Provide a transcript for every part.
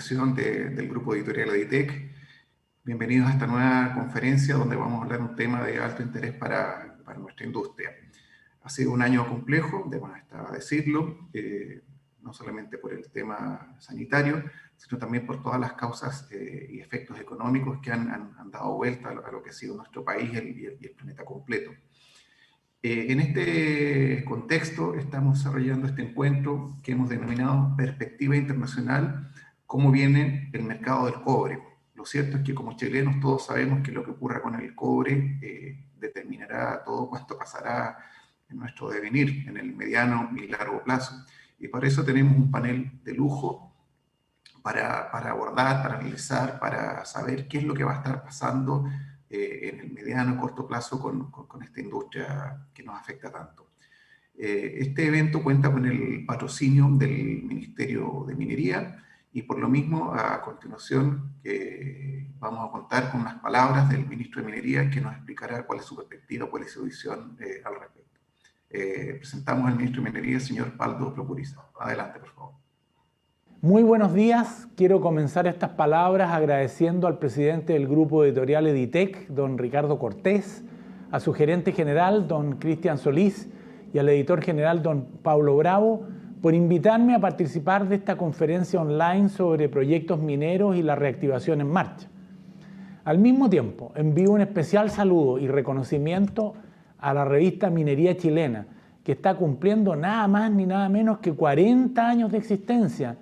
invitación del grupo editorial Editec. Bienvenidos a esta nueva conferencia donde vamos a hablar de un tema de alto interés para nuestra industria. Ha sido un año complejo, debo decirlo, no solamente por el tema sanitario, sino también por todas las causas y efectos económicos que han dado vuelta a lo que ha sido nuestro país y el planeta completo. En este contexto estamos desarrollando este encuentro que hemos denominado Perspectiva Internacional, cómo viene el mercado del cobre. Lo cierto es que como chilenos todos sabemos que lo que ocurra con el cobre determinará todo cuanto pasará en nuestro devenir, en el mediano y largo plazo. Y por eso tenemos un panel de lujo para abordar, para analizar, para saber qué es lo que va a estar pasando en el mediano y corto plazo con esta industria que nos afecta tanto. Este evento cuenta con el patrocinio del Ministerio de Minería y por lo mismo a continuación vamos a contar con unas palabras del Ministro de Minería que nos explicará cuál es su perspectiva, cuál es su visión al respecto. Presentamos al Ministro de Minería, el señor Paldo Procuriza. Adelante, por favor. Muy buenos días. Quiero comenzar estas palabras agradeciendo al presidente del grupo editorial Editec, don Ricardo Cortés, a su gerente general, don Cristian Solís, y al editor general, don Pablo Bravo, por invitarme a participar de esta conferencia online sobre proyectos mineros y la reactivación en marcha. Al mismo tiempo, envío un especial saludo y reconocimiento a la revista Minería Chilena, que está cumpliendo nada más ni nada menos que 40 años de existencia,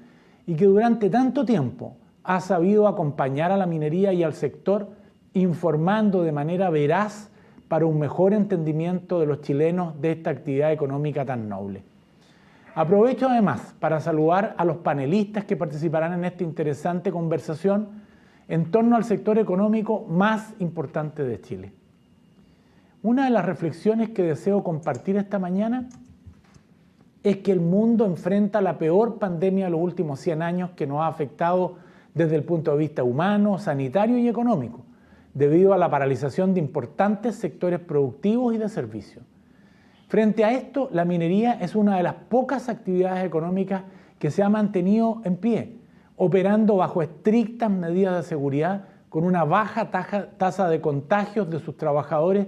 y que durante tanto tiempo ha sabido acompañar a la minería y al sector informando de manera veraz para un mejor entendimiento de los chilenos de esta actividad económica tan noble. Aprovecho además para saludar a los panelistas que participarán en esta interesante conversación en torno al sector económico más importante de Chile. Una de las reflexiones que deseo compartir esta mañana es que el mundo enfrenta la peor pandemia de los últimos 100 años que nos ha afectado desde el punto de vista humano, sanitario y económico, debido a la paralización de importantes sectores productivos y de servicios. Frente a esto, la minería es una de las pocas actividades económicas que se ha mantenido en pie, operando bajo estrictas medidas de seguridad, con una baja tasa de contagios de sus trabajadores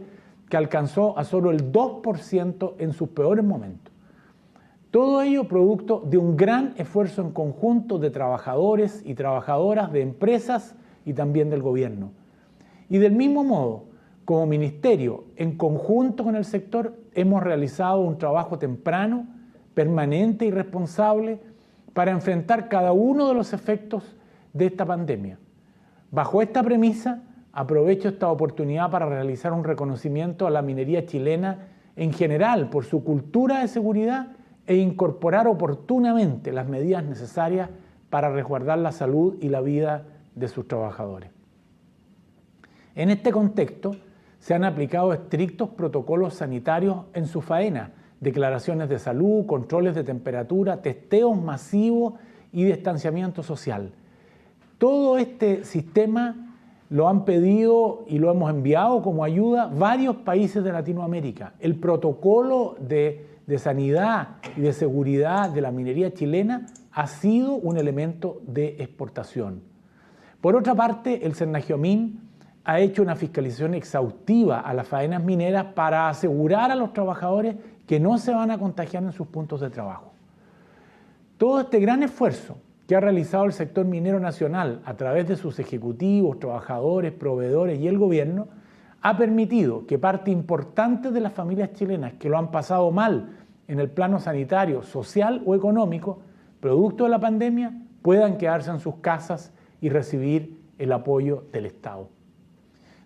que alcanzó a solo el 2% en sus peores momentos. Todo ello producto de un gran esfuerzo en conjunto de trabajadores y trabajadoras, de empresas y también del gobierno. Y del mismo modo, como ministerio, en conjunto con el sector, hemos realizado un trabajo temprano, permanente y responsable para enfrentar cada uno de los efectos de esta pandemia. Bajo esta premisa, aprovecho esta oportunidad para realizar un reconocimiento a la minería chilena en general por su cultura de seguridad e incorporar oportunamente las medidas necesarias para resguardar la salud y la vida de sus trabajadores. En este contexto, se han aplicado estrictos protocolos sanitarios en su faena, declaraciones de salud, controles de temperatura, testeos masivos y distanciamiento social. Todo este sistema lo han pedido y lo hemos enviado como ayuda varios países de Latinoamérica. El protocolo de sanidad y de seguridad de la minería chilena ha sido un elemento de exportación. Por otra parte, el Cernagiomín ha hecho una fiscalización exhaustiva a las faenas mineras para asegurar a los trabajadores que no se van a contagiar en sus puntos de trabajo. Todo este gran esfuerzo que ha realizado el sector minero nacional a través de sus ejecutivos, trabajadores, proveedores y el gobierno ha permitido que parte importante de las familias chilenas que lo han pasado mal en el plano sanitario, social o económico, producto de la pandemia, puedan quedarse en sus casas y recibir el apoyo del Estado.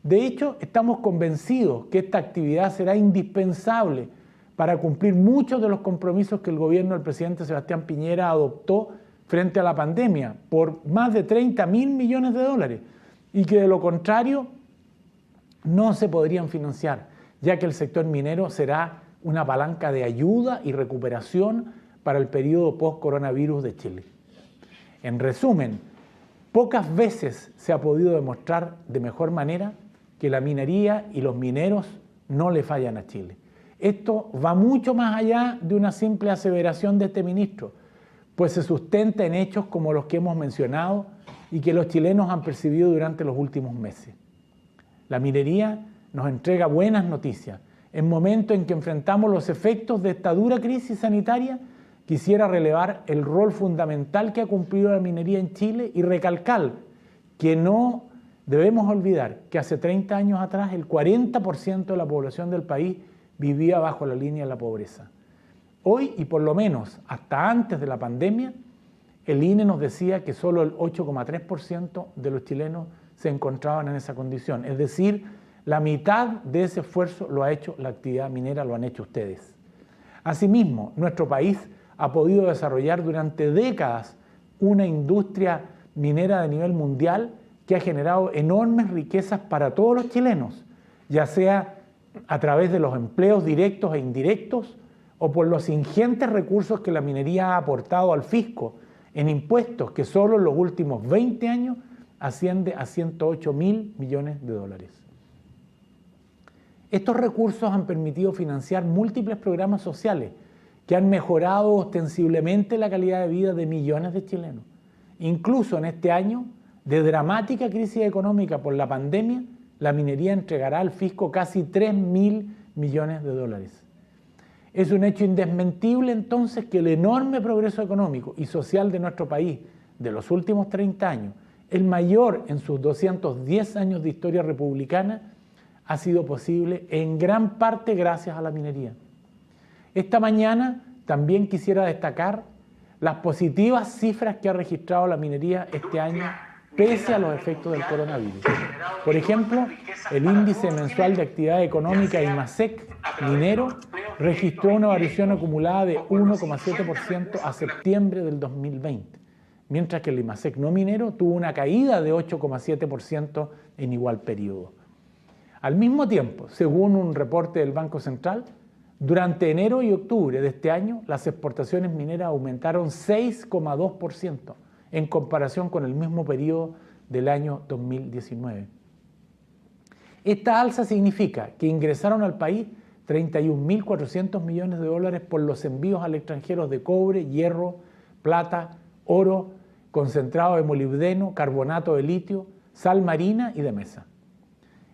De hecho, estamos convencidos que esta actividad será indispensable para cumplir muchos de los compromisos que el gobierno del presidente Sebastián Piñera adoptó frente a la pandemia por más de 30.000 millones de dólares y que de lo contrario no se podrían financiar, ya que el sector minero será una palanca de ayuda y recuperación para el periodo post-coronavirus de Chile. En resumen, pocas veces se ha podido demostrar de mejor manera que la minería y los mineros no le fallan a Chile. Esto va mucho más allá de una simple aseveración de este ministro, pues se sustenta en hechos como los que hemos mencionado y que los chilenos han percibido durante los últimos meses. La minería nos entrega buenas noticias. En momentos en que enfrentamos los efectos de esta dura crisis sanitaria, quisiera relevar el rol fundamental que ha cumplido la minería en Chile y recalcar que no debemos olvidar que hace 30 años atrás el 40% de la población del país vivía bajo la línea de la pobreza. Hoy, y por lo menos hasta antes de la pandemia, el INE nos decía que solo el 8,3% de los chilenos se encontraban en esa condición. Es decir, la mitad de ese esfuerzo lo ha hecho la actividad minera, lo han hecho ustedes. Asimismo, nuestro país ha podido desarrollar durante décadas una industria minera de nivel mundial que ha generado enormes riquezas para todos los chilenos, ya sea a través de los empleos directos e indirectos o por los ingentes recursos que la minería ha aportado al fisco en impuestos que solo en los últimos 20 años asciende a 108.000 millones de dólares. Estos recursos han permitido financiar múltiples programas sociales que han mejorado ostensiblemente la calidad de vida de millones de chilenos. Incluso en este año de dramática crisis económica por la pandemia, la minería entregará al fisco casi 3.000 millones de dólares. Es un hecho indesmentible entonces que el enorme progreso económico y social de nuestro país de los últimos 30 años, el mayor en sus 210 años de historia republicana, ha sido posible en gran parte gracias a la minería. Esta mañana también quisiera destacar las positivas cifras que ha registrado la minería este año pese a los efectos del coronavirus. Por ejemplo, el índice mensual de actividad económica IMASEC minero registró una variación acumulada de 1,7% a septiembre del 2020, mientras que el IMASEC no minero tuvo una caída de 8,7% en igual periodo. Al mismo tiempo, según un reporte del Banco Central, durante enero y octubre de este año, las exportaciones mineras aumentaron 6,2% en comparación con el mismo periodo del año 2019. Esta alza significa que ingresaron al país 31.400 millones de dólares por los envíos al extranjero de cobre, hierro, plata, oro, concentrado de molibdeno, carbonato de litio, sal marina y de mesa.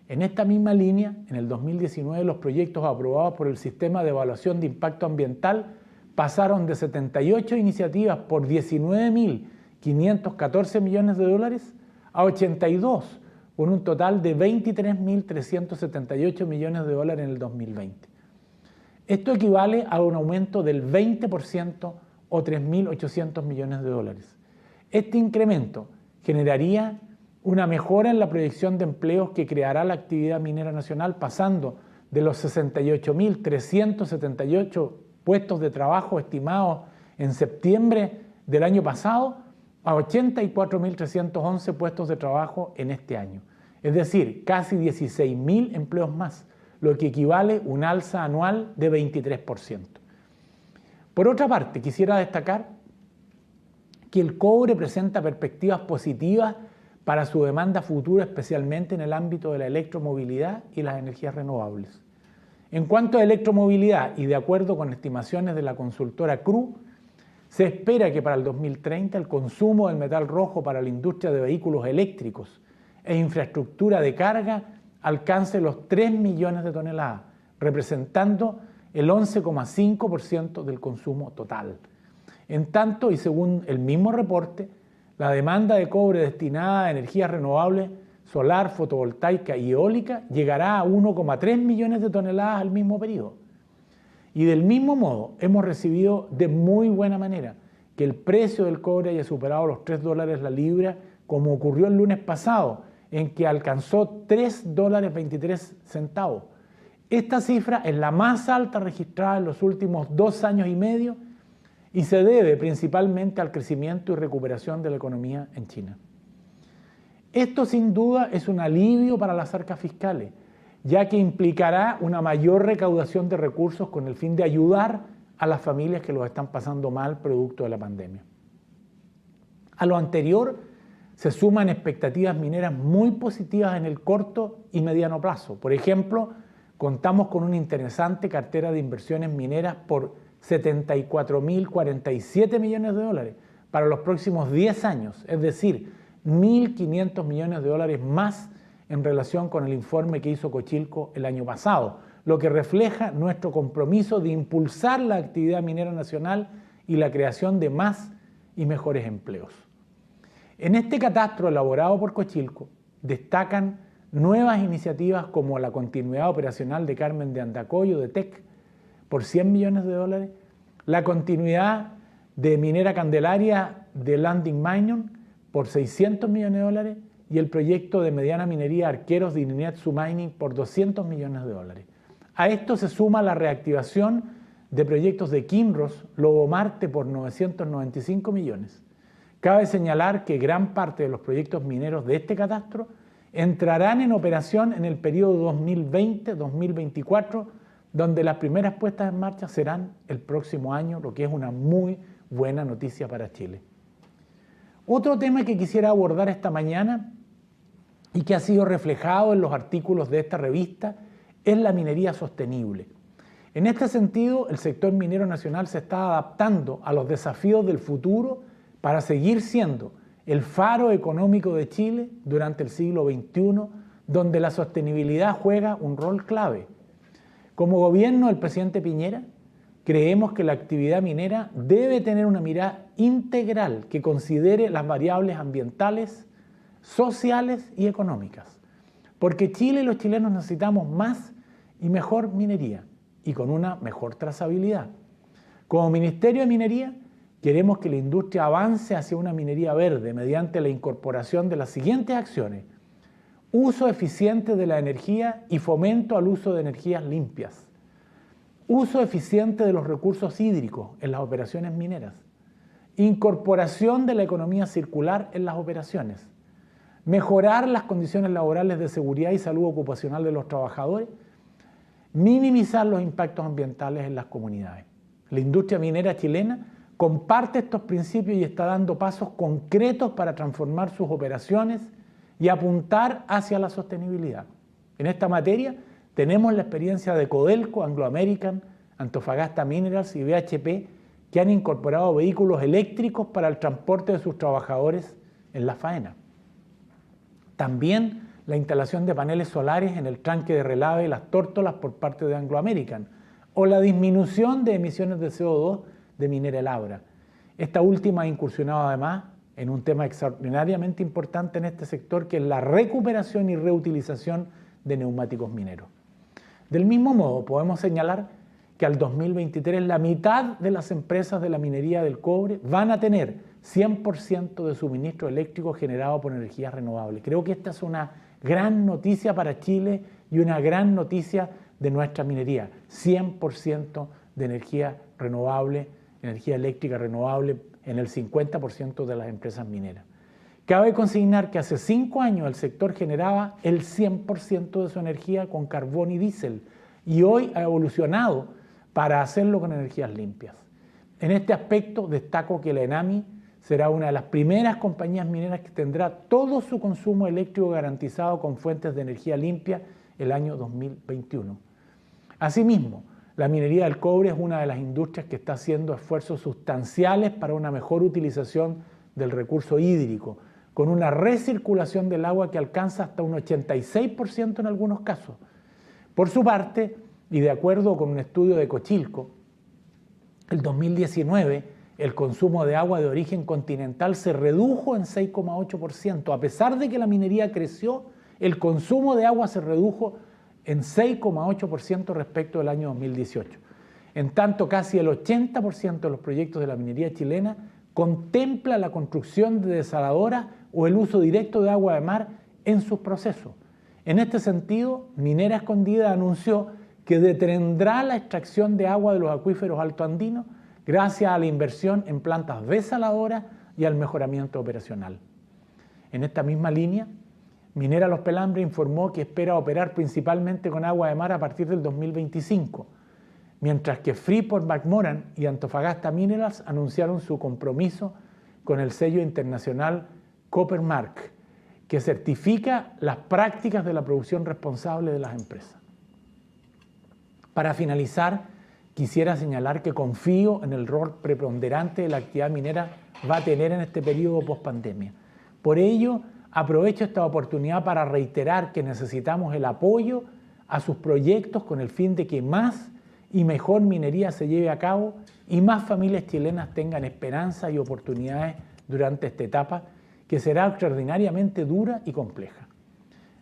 En esta misma línea, en el 2019, los proyectos aprobados por el Sistema de Evaluación de Impacto Ambiental pasaron de 78 iniciativas por 19.514 millones de dólares a 82, con un total de 23.378 millones de dólares en el 2020. Esto equivale a un aumento del 20% o 3.800 millones de dólares. Este incremento generaría una mejora en la proyección de empleos que creará la actividad minera nacional, pasando de los 68.378 puestos de trabajo estimados en septiembre del año pasado a 84.311 puestos de trabajo en este año. Es decir, casi 16.000 empleos más, lo que equivale a un alza anual de 23%. Por otra parte, quisiera destacar que el cobre presenta perspectivas positivas para su demanda futura, especialmente en el ámbito de la electromovilidad y las energías renovables. En cuanto a electromovilidad, y de acuerdo con estimaciones de la consultora CRU, se espera que para el 2030 el consumo del metal rojo para la industria de vehículos eléctricos e infraestructura de carga alcance los 3 millones de toneladas, representando el 11,5% del consumo total. En tanto, y según el mismo reporte, la demanda de cobre destinada a energías renovables, solar, fotovoltaica y eólica llegará a 1,3 millones de toneladas al mismo periodo. Y del mismo modo, hemos recibido de muy buena manera que el precio del cobre haya superado los $3 la libra, como ocurrió el lunes pasado, en que alcanzó $3.23. Esta cifra es la más alta registrada en los últimos 2 años y medio y se debe principalmente al crecimiento y recuperación de la economía en China. Esto sin duda es un alivio para las arcas fiscales, ya que implicará una mayor recaudación de recursos con el fin de ayudar a las familias que los están pasando mal producto de la pandemia. A lo anterior se suman expectativas mineras muy positivas en el corto y mediano plazo. Por ejemplo, contamos con una interesante cartera de inversiones mineras por 74.047 millones de dólares para los próximos 10 años, es decir, 1.500 millones de dólares más en relación con el informe que hizo Cochilco el año pasado, lo que refleja nuestro compromiso de impulsar la actividad minera nacional y la creación de más y mejores empleos. En este catastro elaborado por Cochilco destacan nuevas iniciativas como la continuidad operacional de Carmen de Andacollo de TEC por 100 millones de dólares, la continuidad de Minera Candelaria de Landing Minion por 600 millones de dólares y el proyecto de mediana minería Arqueros de Ininetsu Mining por 200 millones de dólares. A esto se suma la reactivación de proyectos de Kinross, Lobo Marte por 995 millones. Cabe señalar que gran parte de los proyectos mineros de este catastro entrarán en operación en el periodo 2020-2024, donde las primeras puestas en marcha serán el próximo año, lo que es una muy buena noticia para Chile. Otro tema que quisiera abordar esta mañana y que ha sido reflejado en los artículos de esta revista es la minería sostenible. En este sentido, el sector minero nacional se está adaptando a los desafíos del futuro para seguir siendo el faro económico de Chile durante el siglo XXI, donde la sostenibilidad juega un rol clave. Como gobierno del presidente Piñera, creemos que la actividad minera debe tener una mirada integral que considere las variables ambientales, sociales y económicas. Porque Chile y los chilenos necesitamos más y mejor minería y con una mejor trazabilidad. Como Ministerio de Minería, queremos que la industria avance hacia una minería verde mediante la incorporación de las siguientes acciones: uso eficiente de la energía y fomento al uso de energías limpias, uso eficiente de los recursos hídricos en las operaciones mineras, incorporación de la economía circular en las operaciones, mejorar las condiciones laborales de seguridad y salud ocupacional de los trabajadores, minimizar los impactos ambientales en las comunidades. La industria minera chilena comparte estos principios y está dando pasos concretos para transformar sus operaciones y apuntar hacia la sostenibilidad. En esta materia tenemos la experiencia de Codelco, Anglo American, Antofagasta Minerals y BHP, que han incorporado vehículos eléctricos para el transporte de sus trabajadores en la faena. También la instalación de paneles solares en el tranque de Relave y Las Tórtolas por parte de Anglo American, o la disminución de emisiones de CO2 de Minera El Abra. Esta última ha incursionado además en un tema extraordinariamente importante en este sector, que es la recuperación y reutilización de neumáticos mineros. Del mismo modo, podemos señalar que al 2023 la mitad de las empresas de la minería del cobre van a tener 100% de suministro eléctrico generado por energías renovables. Creo que esta es una gran noticia para Chile y una gran noticia de nuestra minería. 100% de energía renovable, energía eléctrica renovable en el 50% de las empresas mineras. Cabe consignar que hace 5 años el sector generaba el 100% de su energía con carbón y diésel y hoy ha evolucionado para hacerlo con energías limpias. En este aspecto destaco que la ENAMI será una de las primeras compañías mineras que tendrá todo su consumo eléctrico garantizado con fuentes de energía limpia el año 2021. Asimismo, la minería del cobre es una de las industrias que está haciendo esfuerzos sustanciales para una mejor utilización del recurso hídrico, con una recirculación del agua que alcanza hasta un 86% en algunos casos. Por su parte, y de acuerdo con un estudio de Cochilco, el 2019 el consumo de agua de origen continental se redujo en 6,8%. A pesar de que la minería creció, el consumo de agua se redujo en 6,8% respecto del año 2018. En tanto, casi el 80% de los proyectos de la minería chilena contempla la construcción de desaladoras o el uso directo de agua de mar en sus procesos. En este sentido, Minera Escondida anunció que detendrá la extracción de agua de los acuíferos altoandinos gracias a la inversión en plantas desaladoras y al mejoramiento operacional. En esta misma línea, Minera Los Pelambres informó que espera operar principalmente con agua de mar a partir del 2025, mientras que Freeport-McMoRan y Antofagasta Minerals anunciaron su compromiso con el sello internacional Copper Mark, que certifica las prácticas de la producción responsable de las empresas. Para finalizar, quisiera señalar que confío en el rol preponderante de la actividad minera va a tener en este periodo post-pandemia. Por ello, aprovecho esta oportunidad para reiterar que necesitamos el apoyo a sus proyectos con el fin de que más y mejor minería se lleve a cabo y más familias chilenas tengan esperanza y oportunidades durante esta etapa que será extraordinariamente dura y compleja.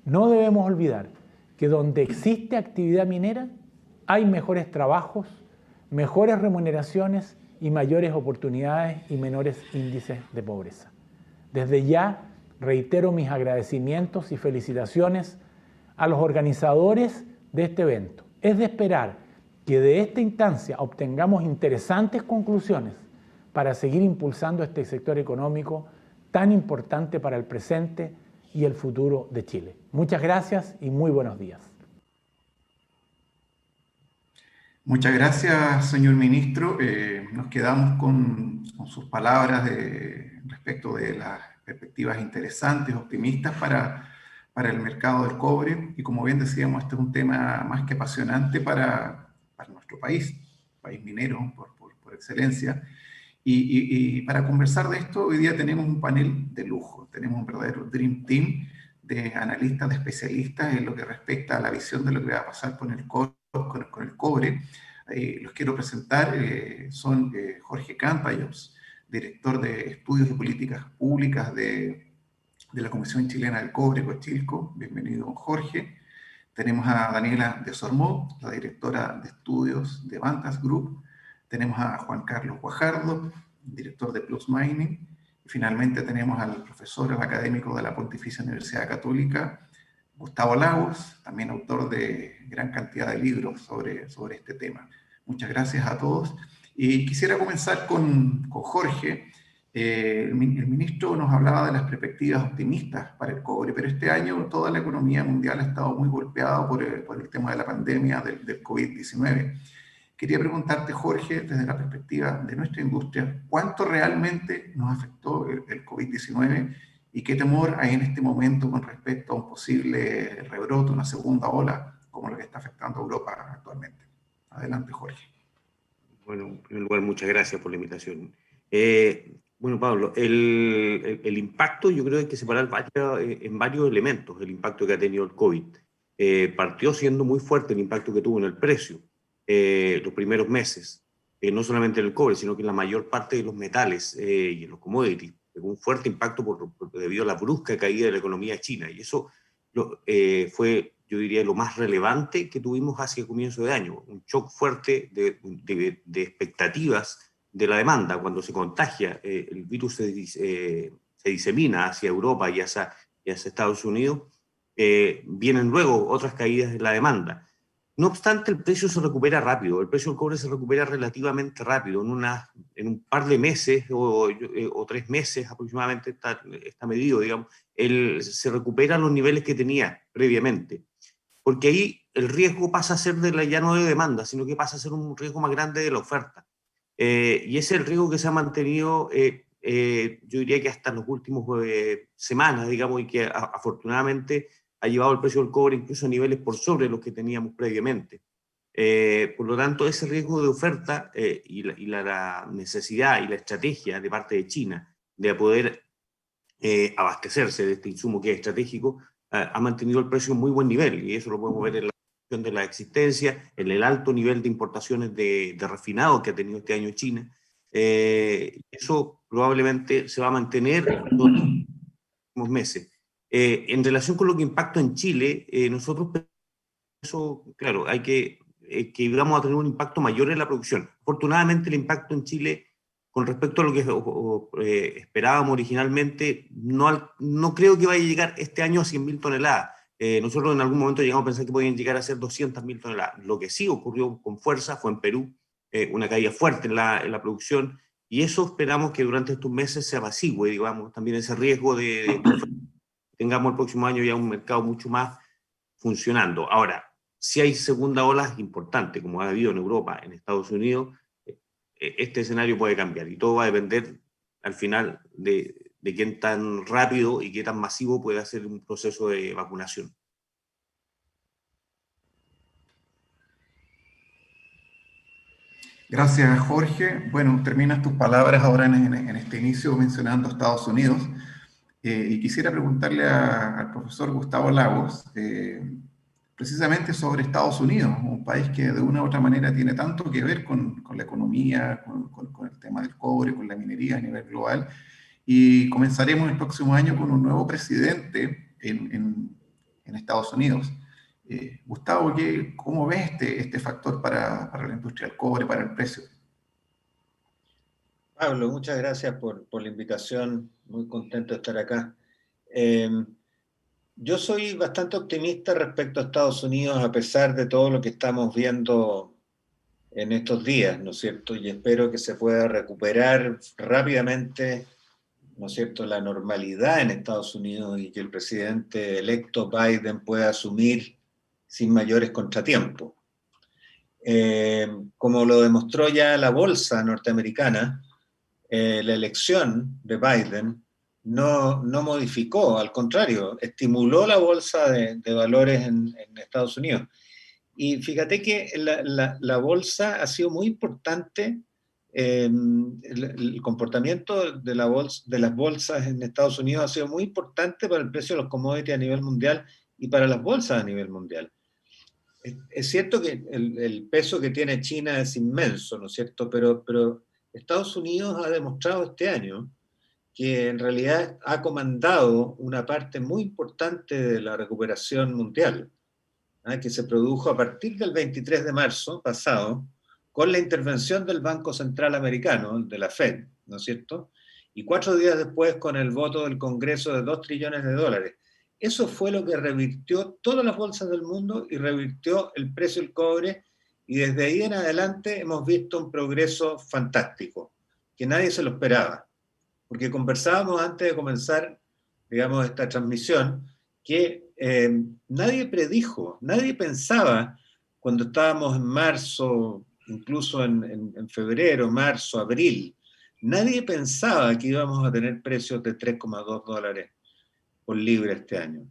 No debemos olvidar que donde existe actividad minera hay mejores trabajos, mejores remuneraciones y mayores oportunidades y menores índices de pobreza. Desde ya reitero mis agradecimientos y felicitaciones a los organizadores de este evento. Es de esperar que de esta instancia obtengamos interesantes conclusiones para seguir impulsando este sector económico tan importante para el presente y el futuro de Chile. Muchas gracias y muy buenos días. Muchas gracias, señor ministro. Nos quedamos con sus palabras respecto de las perspectivas interesantes, optimistas para el mercado del cobre. Y como bien decíamos, este es un tema más que apasionante para nuestro país minero por excelencia. Y para conversar de esto, hoy día tenemos un panel de lujo. Tenemos un verdadero Dream Team de analistas, de especialistas en lo que respecta a la visión de lo que va a pasar con el cobre. Los quiero presentar. Son Jorge Campayos, director de Estudios y Políticas Públicas de la Comisión Chilena del Cobre, Cochilco. Bienvenido, Jorge. Tenemos a Daniela de Sormó, la directora de Estudios de Vantas Group. Tenemos a Juan Carlos Guajardo, director de Plus Mining. Y finalmente tenemos al profesor, al académico de la Pontificia Universidad Católica, Gustavo Lagos, también autor de gran cantidad de libros sobre este tema. Muchas gracias a todos. Y quisiera comenzar con Jorge. El ministro nos hablaba de las perspectivas optimistas para el cobre, pero este año toda la economía mundial ha estado muy golpeada por el tema de la pandemia del COVID-19. Quería preguntarte, Jorge, desde la perspectiva de nuestra industria, ¿cuánto realmente nos afectó el COVID-19 y qué temor hay en este momento con respecto a un posible rebrote, una segunda ola, como lo que está afectando a Europa actualmente? Adelante, Jorge. Bueno, en primer lugar, muchas gracias por la invitación. Bueno, Pablo, el impacto yo creo que hay que separar en varios elementos el impacto que ha tenido el COVID. Partió siendo muy fuerte el impacto que tuvo en el precio los primeros meses, no solamente en el cobre, sino que en la mayor parte de los metales y en los commodities. Tuvo un fuerte impacto debido a la brusca caída de la economía china, y eso fue, yo diría, lo más relevante que tuvimos hacia el comienzo de año. Un shock fuerte de expectativas de la demanda. Cuando se contagia, el virus se disemina hacia Europa y hacia Estados Unidos, vienen luego otras caídas de la demanda. No obstante, el precio se recupera rápido. El precio del cobre se recupera relativamente rápido. En un par de meses o 3 meses aproximadamente está medido, digamos, se recupera a los niveles que tenía previamente. Porque ahí el riesgo pasa a ser ya no de demanda, sino que pasa a ser un riesgo más grande de la oferta. Y ese es el riesgo que se ha mantenido, yo diría que hasta las últimas semanas, digamos, y que afortunadamente ha llevado el precio del cobre incluso a niveles por sobre los que teníamos previamente. Por lo tanto, ese riesgo de oferta y la necesidad y la estrategia de parte de China de poder abastecerse de este insumo que es estratégico ha mantenido el precio en muy buen nivel, y eso lo podemos ver en la de la existencia, en el alto nivel de importaciones de refinado que ha tenido este año China. Eso probablemente se va a mantener en los próximos meses. En relación con lo que impacta en Chile, nosotros eso, claro, hay que vamos a tener un impacto mayor en la producción. Afortunadamente, el impacto en Chile, con respecto a lo que esperábamos originalmente, no creo que vaya a llegar este año a 100.000 toneladas. Nosotros en algún momento llegamos a pensar que podían llegar a ser 200.000 toneladas. Lo que sí ocurrió con fuerza fue en Perú, una caída fuerte en la producción, y eso esperamos que durante estos meses se apacigüe, digamos, también ese riesgo de tengamos el próximo año ya un mercado mucho más funcionando. Ahora, si hay segunda ola importante, como ha habido en Europa, en Estados Unidos, este escenario puede cambiar, y todo va a depender al final de qué tan rápido y qué tan masivo puede hacer un proceso de vacunación. Gracias, Jorge. Bueno, terminas tus palabras ahora en este inicio mencionando a Estados Unidos. Y quisiera preguntarle al profesor Gustavo Lagos, precisamente sobre Estados Unidos, un país que de una u otra manera tiene tanto que ver con la economía, con el tema del cobre, con la minería a nivel global. Y comenzaremos el próximo año con un nuevo presidente en Estados Unidos. Gustavo, ¿cómo ves este factor para la industria del cobre, para el precio? Pablo, muchas gracias por la invitación. Muy contento de estar acá. Eh, yo soy bastante optimista respecto a Estados Unidos, a pesar de todo lo que estamos viendo en estos días, ¿no es cierto? Y espero que se pueda recuperar rápidamente, ¿no es cierto?, la normalidad en Estados Unidos y que el presidente electo Biden pueda asumir sin mayores contratiempos. Como lo demostró ya la bolsa norteamericana, la elección de Biden no modificó, al contrario, estimuló la bolsa de valores en Estados Unidos. Y fíjate que la bolsa ha sido muy importante, el comportamiento de las bolsas en Estados Unidos ha sido muy importante para el precio de los commodities a nivel mundial y para las bolsas a nivel mundial. Es cierto que el peso que tiene China es inmenso, ¿no es cierto? Pero Estados Unidos ha demostrado este año que en realidad ha comandado una parte muy importante de la recuperación mundial, que se produjo a partir del 23 de marzo pasado, con la intervención del Banco Central Americano, de la Fed, ¿no es cierto? Y 4 días después con el voto del Congreso de $2 trillones. Eso fue lo que revirtió todas las bolsas del mundo y revirtió el precio del cobre, y desde ahí en adelante hemos visto un progreso fantástico, que nadie se lo esperaba. Porque conversábamos antes de comenzar, digamos, esta transmisión, que nadie predijo, nadie pensaba cuando estábamos en marzo, incluso en febrero, marzo, abril, nadie pensaba que íbamos a tener precios de $3,2 por libra este año.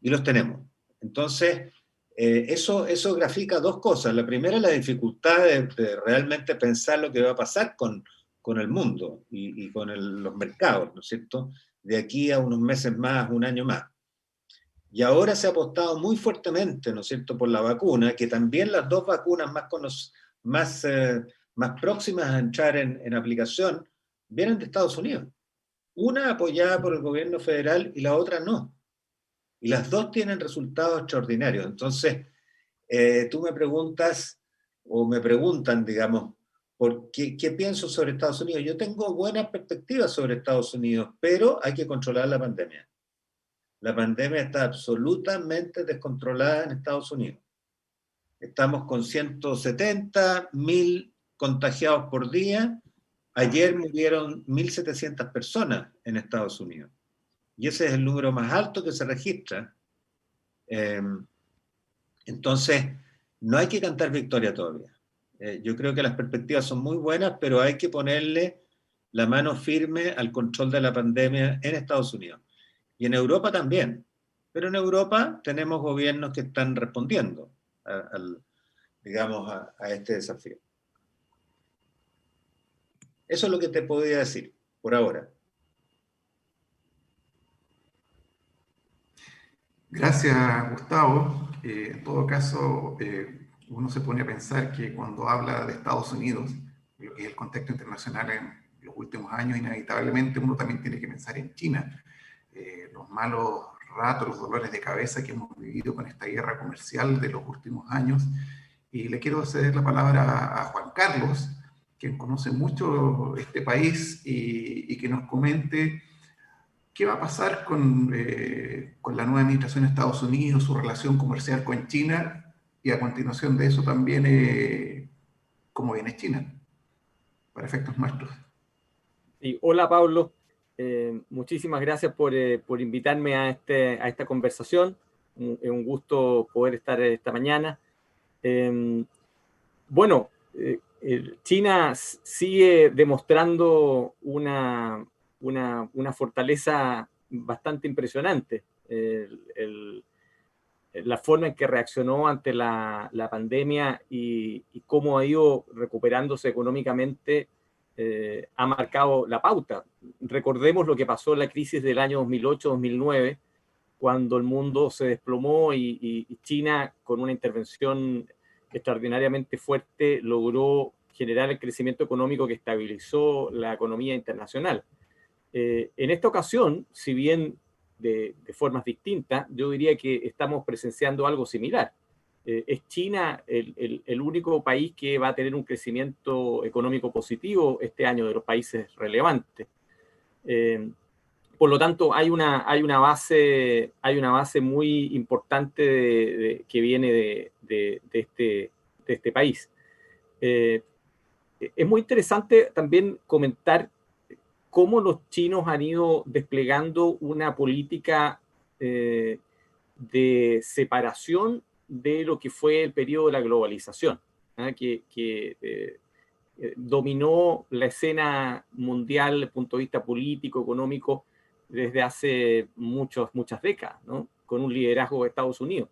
Y los tenemos. Entonces, eso grafica dos cosas. La primera es la dificultad de realmente pensar lo que va a pasar con el mundo y con los mercados, ¿no es cierto?, de aquí a unos meses más, un año más. Y ahora se ha apostado muy fuertemente, ¿no es cierto?, por la vacuna, que también las dos vacunas más próximas a entrar en aplicación vienen de Estados Unidos. Una apoyada por el gobierno federal y la otra no. Y las dos tienen resultados extraordinarios. Entonces, tú me preguntas, o me preguntan, digamos, ¿qué pienso sobre Estados Unidos? Yo tengo buenas perspectivas sobre Estados Unidos, pero hay que controlar la pandemia. La pandemia está absolutamente descontrolada en Estados Unidos. Estamos con 170.000 contagiados por día. Ayer murieron 1.700 personas en Estados Unidos. Y ese es el número más alto que se registra. Entonces, no hay que cantar victoria todavía. Yo creo que las perspectivas son muy buenas, pero hay que ponerle la mano firme al control de la pandemia en Estados Unidos. Y en Europa también. Pero en Europa tenemos gobiernos que están respondiendo a este desafío. Eso es lo que te podría decir por ahora. Gracias, Gustavo. En todo caso, uno se pone a pensar que cuando habla de Estados Unidos, lo que es el contexto internacional en los últimos años, inevitablemente uno también tiene que pensar en China. Los malos ratos, los dolores de cabeza que hemos vivido con esta guerra comercial de los últimos años. Y le quiero ceder la palabra a Juan Carlos, quien conoce mucho este país y que nos comente qué va a pasar con la nueva administración de Estados Unidos, su relación comercial con China, y a continuación de eso también cómo viene China, para efectos nuestros. Sí, hola Pablo, muchísimas gracias por invitarme a esta conversación. Es un gusto poder estar esta mañana. Bueno, China sigue demostrando una fortaleza bastante impresionante. La forma en que reaccionó ante la pandemia y cómo ha ido recuperándose económicamente ha marcado la pauta. Recordemos lo que pasó en la crisis del año 2008-2009, cuando el mundo se desplomó y China, con una intervención extraordinariamente fuerte, logró generar el crecimiento económico que estabilizó la economía internacional. En esta ocasión, si bien de formas distintas, yo diría que estamos presenciando algo similar. Es China el único país que va a tener un crecimiento económico positivo este año de los países relevantes. Por lo tanto, hay una base muy importante que viene de este país. Es muy interesante también comentar cómo los chinos han ido desplegando una política de separación de lo que fue el periodo de la globalización, que dominó la escena mundial desde el punto de vista político, económico, desde hace muchas décadas, ¿no? Con un liderazgo de Estados Unidos.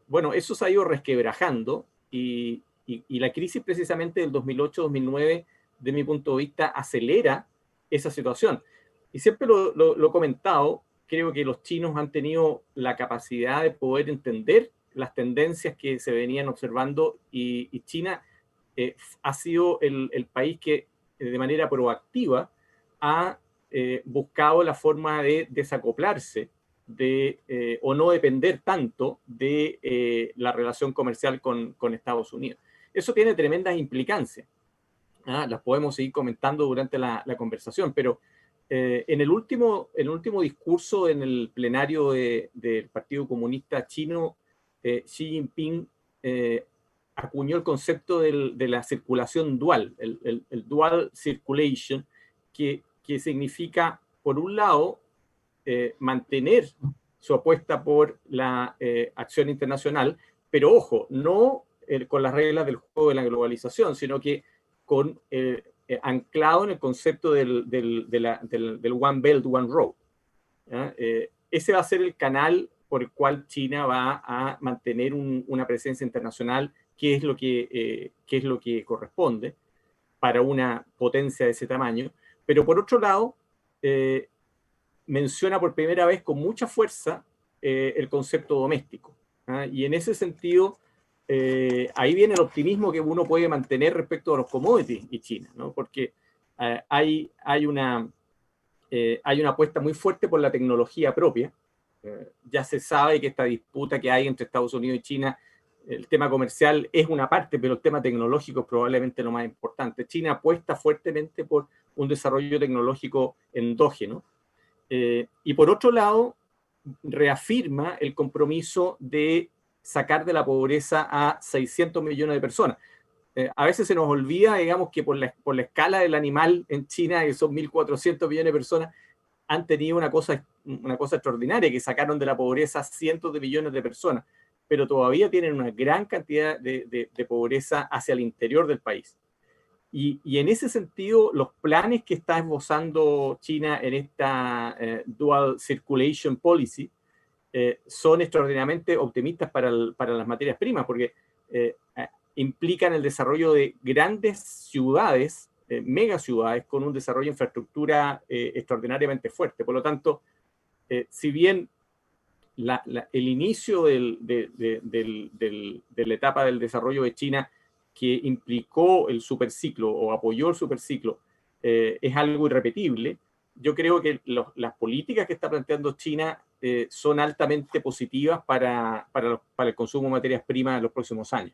Bueno, eso se ha ido resquebrajando y la crisis precisamente del 2008-2009, de mi punto de vista, acelera esa situación. Y siempre lo he comentado, creo que los chinos han tenido la capacidad de poder entender las tendencias que se venían observando y China ha sido el país que de manera proactiva ha buscado la forma de desacoplarse o no depender tanto de la relación comercial con Estados Unidos. Eso tiene tremendas implicancias. Las podemos seguir comentando durante la conversación, pero en el último discurso en el plenario del Partido Comunista Chino, Xi Jinping acuñó el concepto de la circulación dual, el dual circulation, que significa, por un lado, mantener su apuesta por la acción internacional, pero ojo, no con las reglas del juego de la globalización, sino que anclado en el concepto del One Belt, One Road. Ese va a ser el canal por el cual China va a mantener una presencia internacional, que es lo que corresponde para una potencia de ese tamaño. Pero por otro lado, menciona por primera vez con mucha fuerza el concepto doméstico. Y en ese sentido, ahí viene el optimismo que uno puede mantener respecto a los commodities y China, ¿no? Porque hay una apuesta muy fuerte por la tecnología propia. Ya se sabe que esta disputa que hay entre Estados Unidos y China, el tema comercial es una parte, pero el tema tecnológico es probablemente lo más importante. China apuesta fuertemente por un desarrollo tecnológico endógeno. Y por otro lado, reafirma el compromiso de sacar de la pobreza a 600 millones de personas. A veces se nos olvida, digamos, que por la escala del animal en China, que son 1.400 millones de personas, han tenido una cosa extraordinaria, que sacaron de la pobreza cientos de millones de personas, pero todavía tienen una gran cantidad de pobreza hacia el interior del país. Y en ese sentido, los planes que está esbozando China en esta Dual Circulation Policy son extraordinariamente optimistas para las materias primas, porque implican el desarrollo de grandes ciudades, megaciudades, con un desarrollo de infraestructura extraordinariamente fuerte. Por lo tanto, si bien el inicio de la etapa del desarrollo de China, que implicó el superciclo o apoyó el superciclo, es algo irrepetible, yo creo que las políticas que está planteando China son altamente positivas para el consumo de materias primas en los próximos años.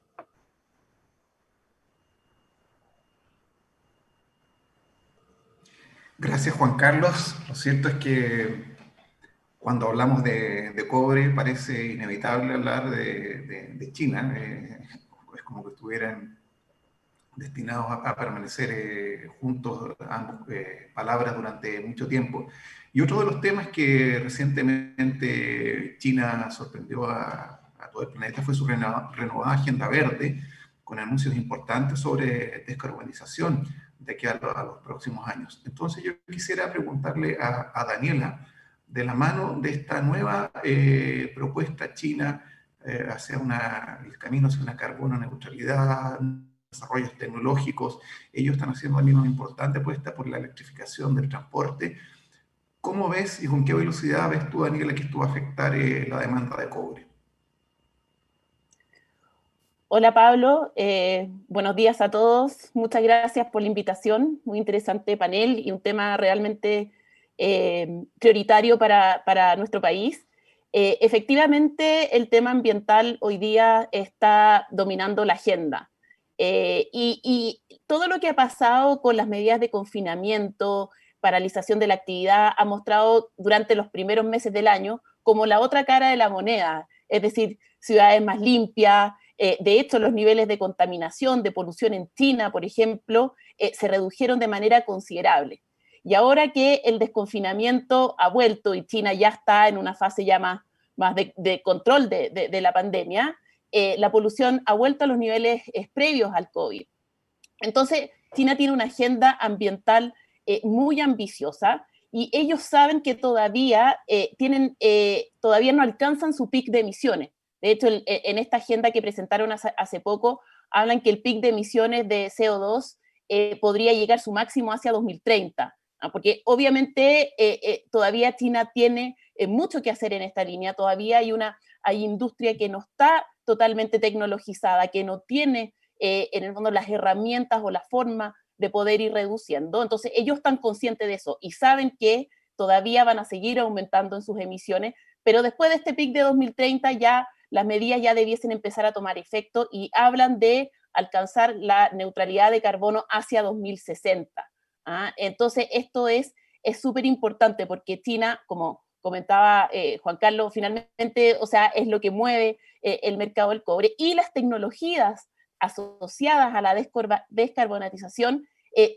Gracias, Juan Carlos. Lo cierto es que cuando hablamos de cobre parece inevitable hablar de China. Es como que estuvieran destinados a permanecer juntos ambas palabras durante mucho tiempo. Y otro de los temas que recientemente China sorprendió a todo el planeta fue su renovada agenda verde, con anuncios importantes sobre descarbonización de aquí a los próximos años. Entonces yo quisiera preguntarle a Daniela, de la mano de esta nueva propuesta china hacia el camino hacia una carbono neutralidad, desarrollos tecnológicos, ellos están haciendo también una importante apuesta por la electrificación del transporte. ¿Cómo ves y con qué velocidad ves tú, Daniela, que esto va a afectar la demanda de cobre? Hola Pablo, buenos días a todos. Muchas gracias por la invitación. Muy interesante panel y un tema realmente prioritario para nuestro país. Efectivamente, el tema ambiental hoy día está dominando la agenda. Y todo lo que ha pasado con las medidas de confinamiento, paralización de la actividad, ha mostrado durante los primeros meses del año como la otra cara de la moneda, es decir, ciudades más limpias. De hecho, los niveles de contaminación, de polución en China, por ejemplo, se redujeron de manera considerable. Y ahora que el desconfinamiento ha vuelto y China ya está en una fase ya más de control de la pandemia, la polución ha vuelto a los niveles previos al COVID. Entonces, China tiene una agenda ambiental muy ambiciosa y ellos saben que todavía no alcanzan su pic de emisiones. De hecho, en esta agenda que presentaron hace poco, hablan que el pic de emisiones de CO2 podría llegar su máximo hacia 2030, porque obviamente todavía China tiene mucho que hacer en esta línea, todavía hay industria que no está totalmente tecnologizada, que no tiene en el fondo las herramientas o la forma de poder ir reduciendo. Entonces ellos están conscientes de eso y saben que todavía van a seguir aumentando en sus emisiones, pero después de este pic de 2030 ya las medidas ya debiesen empezar a tomar efecto y hablan de alcanzar la neutralidad de carbono hacia 2060. Entonces esto es súper importante porque China, como comentaba Juan Carlos, finalmente, o sea, es lo que mueve el mercado del cobre y las tecnologías asociadas a la descarbonatización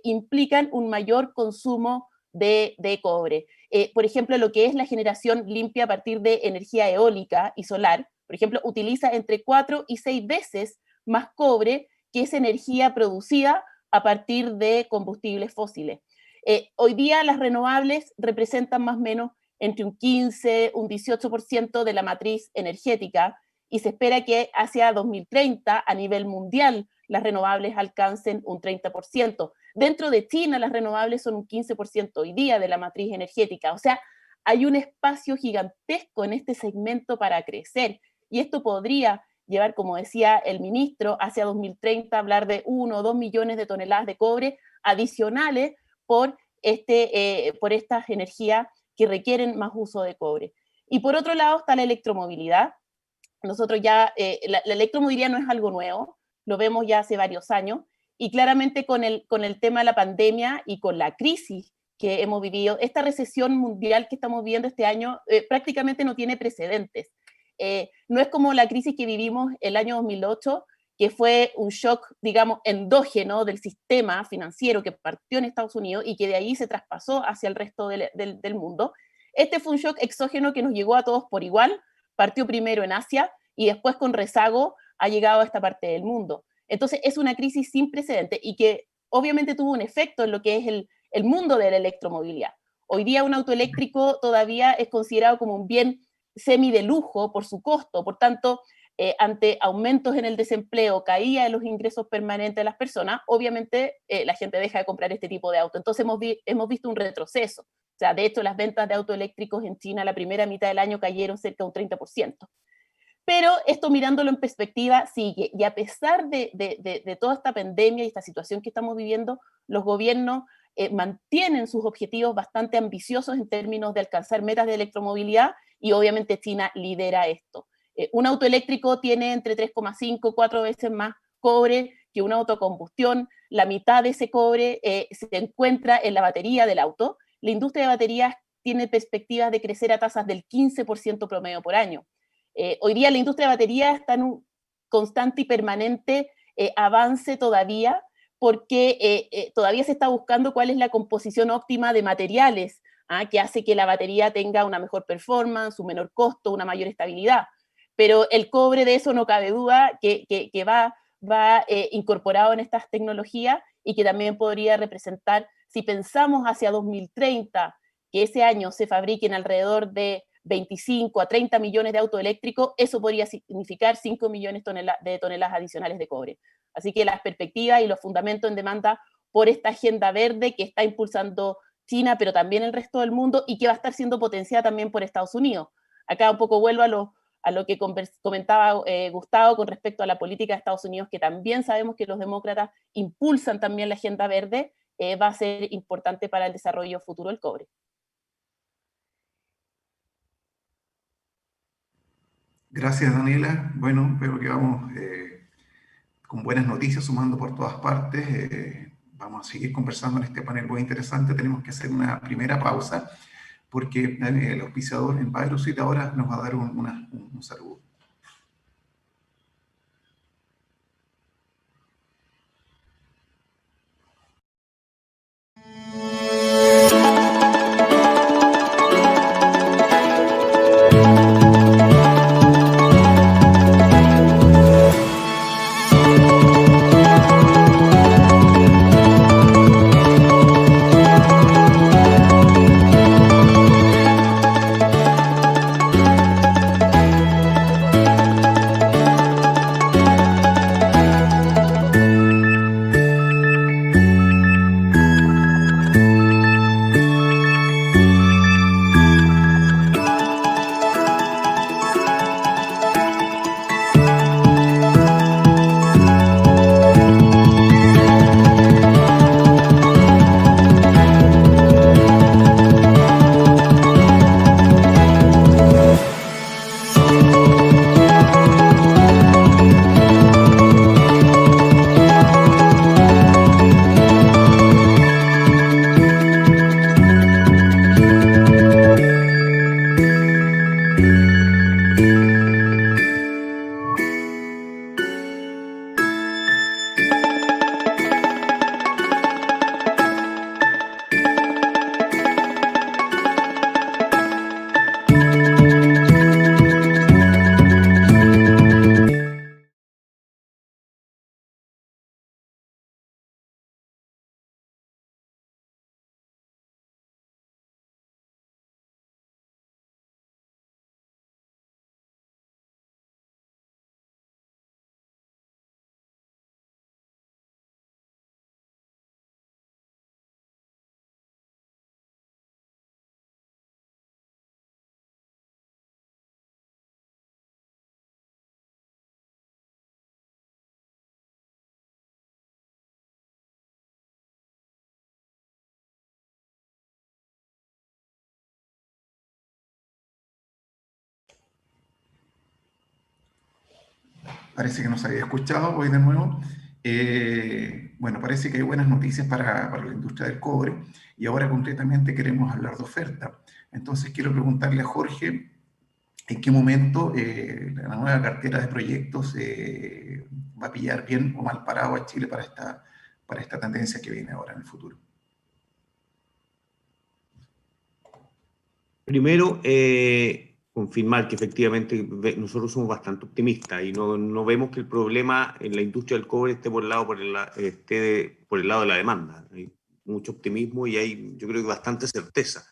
implican un mayor consumo de cobre. Por ejemplo, lo que es la generación limpia a partir de energía eólica y solar, por ejemplo, utiliza entre 4 y 6 veces más cobre que esa energía producida a partir de combustibles fósiles. Hoy día las renovables representan más o menos entre un 15, un 18% de la matriz energética y se espera que hacia 2030 a nivel mundial las renovables alcancen un 30%. Dentro de China las renovables son un 15% hoy día de la matriz energética. O sea, hay un espacio gigantesco en este segmento para crecer y esto podría llevar, como decía el ministro, hacia 2030 hablar de 1 o 2 millones de toneladas de cobre adicionales por estas energías que requieren más uso de cobre. Y por otro lado está la electromovilidad. Nosotros ya, la electromovilidad no es algo nuevo, lo vemos ya hace varios años, y claramente con el tema de la pandemia y con la crisis que hemos vivido, esta recesión mundial que estamos viviendo este año prácticamente no tiene precedentes. No es como la crisis que vivimos el año 2008, que fue un shock, digamos, endógeno del sistema financiero que partió en Estados Unidos y que de ahí se traspasó hacia el resto del mundo. Este fue un shock exógeno que nos llegó a todos por igual, partió primero en Asia y después con rezago ha llegado a esta parte del mundo. Entonces es una crisis sin precedentes y que obviamente tuvo un efecto en lo que es el mundo de la electromovilidad. Hoy día un auto eléctrico todavía es considerado como un bien semi de lujo por su costo, por tanto, ante aumentos en el desempleo, caída de los ingresos permanentes de las personas, obviamente la gente deja de comprar este tipo de auto. Entonces hemos visto un retroceso. O sea, de hecho, las ventas de autos eléctricos en China la primera mitad del año cayeron cerca de un 30%. Pero esto mirándolo en perspectiva sigue. Y a pesar de toda esta pandemia y esta situación que estamos viviendo, los gobiernos mantienen sus objetivos bastante ambiciosos en términos de alcanzar metas de electromovilidad y obviamente China lidera esto. Un auto eléctrico tiene entre 3,5 y 4 veces más cobre que un auto a combustión. La mitad de ese cobre se encuentra en la batería del auto. La industria de baterías tiene perspectivas de crecer a tasas del 15% promedio por año. Hoy día la industria de baterías está en un constante y permanente avance todavía, porque todavía se está buscando cuál es la composición óptima de materiales que hace que la batería tenga una mejor performance, un menor costo, una mayor estabilidad. Pero el cobre, de eso no cabe duda, que va incorporado en estas tecnologías y que también podría representar, si pensamos hacia 2030, que ese año se fabriquen alrededor de 25 a 30 millones de autos eléctricos, eso podría significar 5 millones de toneladas adicionales de cobre. Así que las perspectivas y los fundamentos en demanda por esta agenda verde que está impulsando China, pero también el resto del mundo, y que va a estar siendo potenciada también por Estados Unidos. Acá un poco vuelvo a lo que comentaba Gustavo con respecto a la política de Estados Unidos, que también sabemos que los demócratas impulsan también la agenda verde, va a ser importante para el desarrollo futuro del cobre. Gracias, Daniela. Bueno, veo que vamos con buenas noticias sumando por todas partes. Vamos a seguir conversando en este panel muy interesante. Tenemos que hacer una primera pausa porque el auspiciador Envirosuite ahora nos va a dar un saludo. Parece que nos había escuchado hoy de nuevo. Bueno, parece que hay buenas noticias para la industria del cobre y ahora concretamente queremos hablar de oferta. Entonces quiero preguntarle a Jorge en qué momento la nueva cartera de proyectos va a pillar bien o mal parado a Chile para esta tendencia que viene ahora en el futuro. Primero, confirmar que efectivamente nosotros somos bastante optimistas y no vemos que el problema en la industria del cobre esté por el lado de la demanda. Hay mucho optimismo y hay, yo creo que bastante certeza.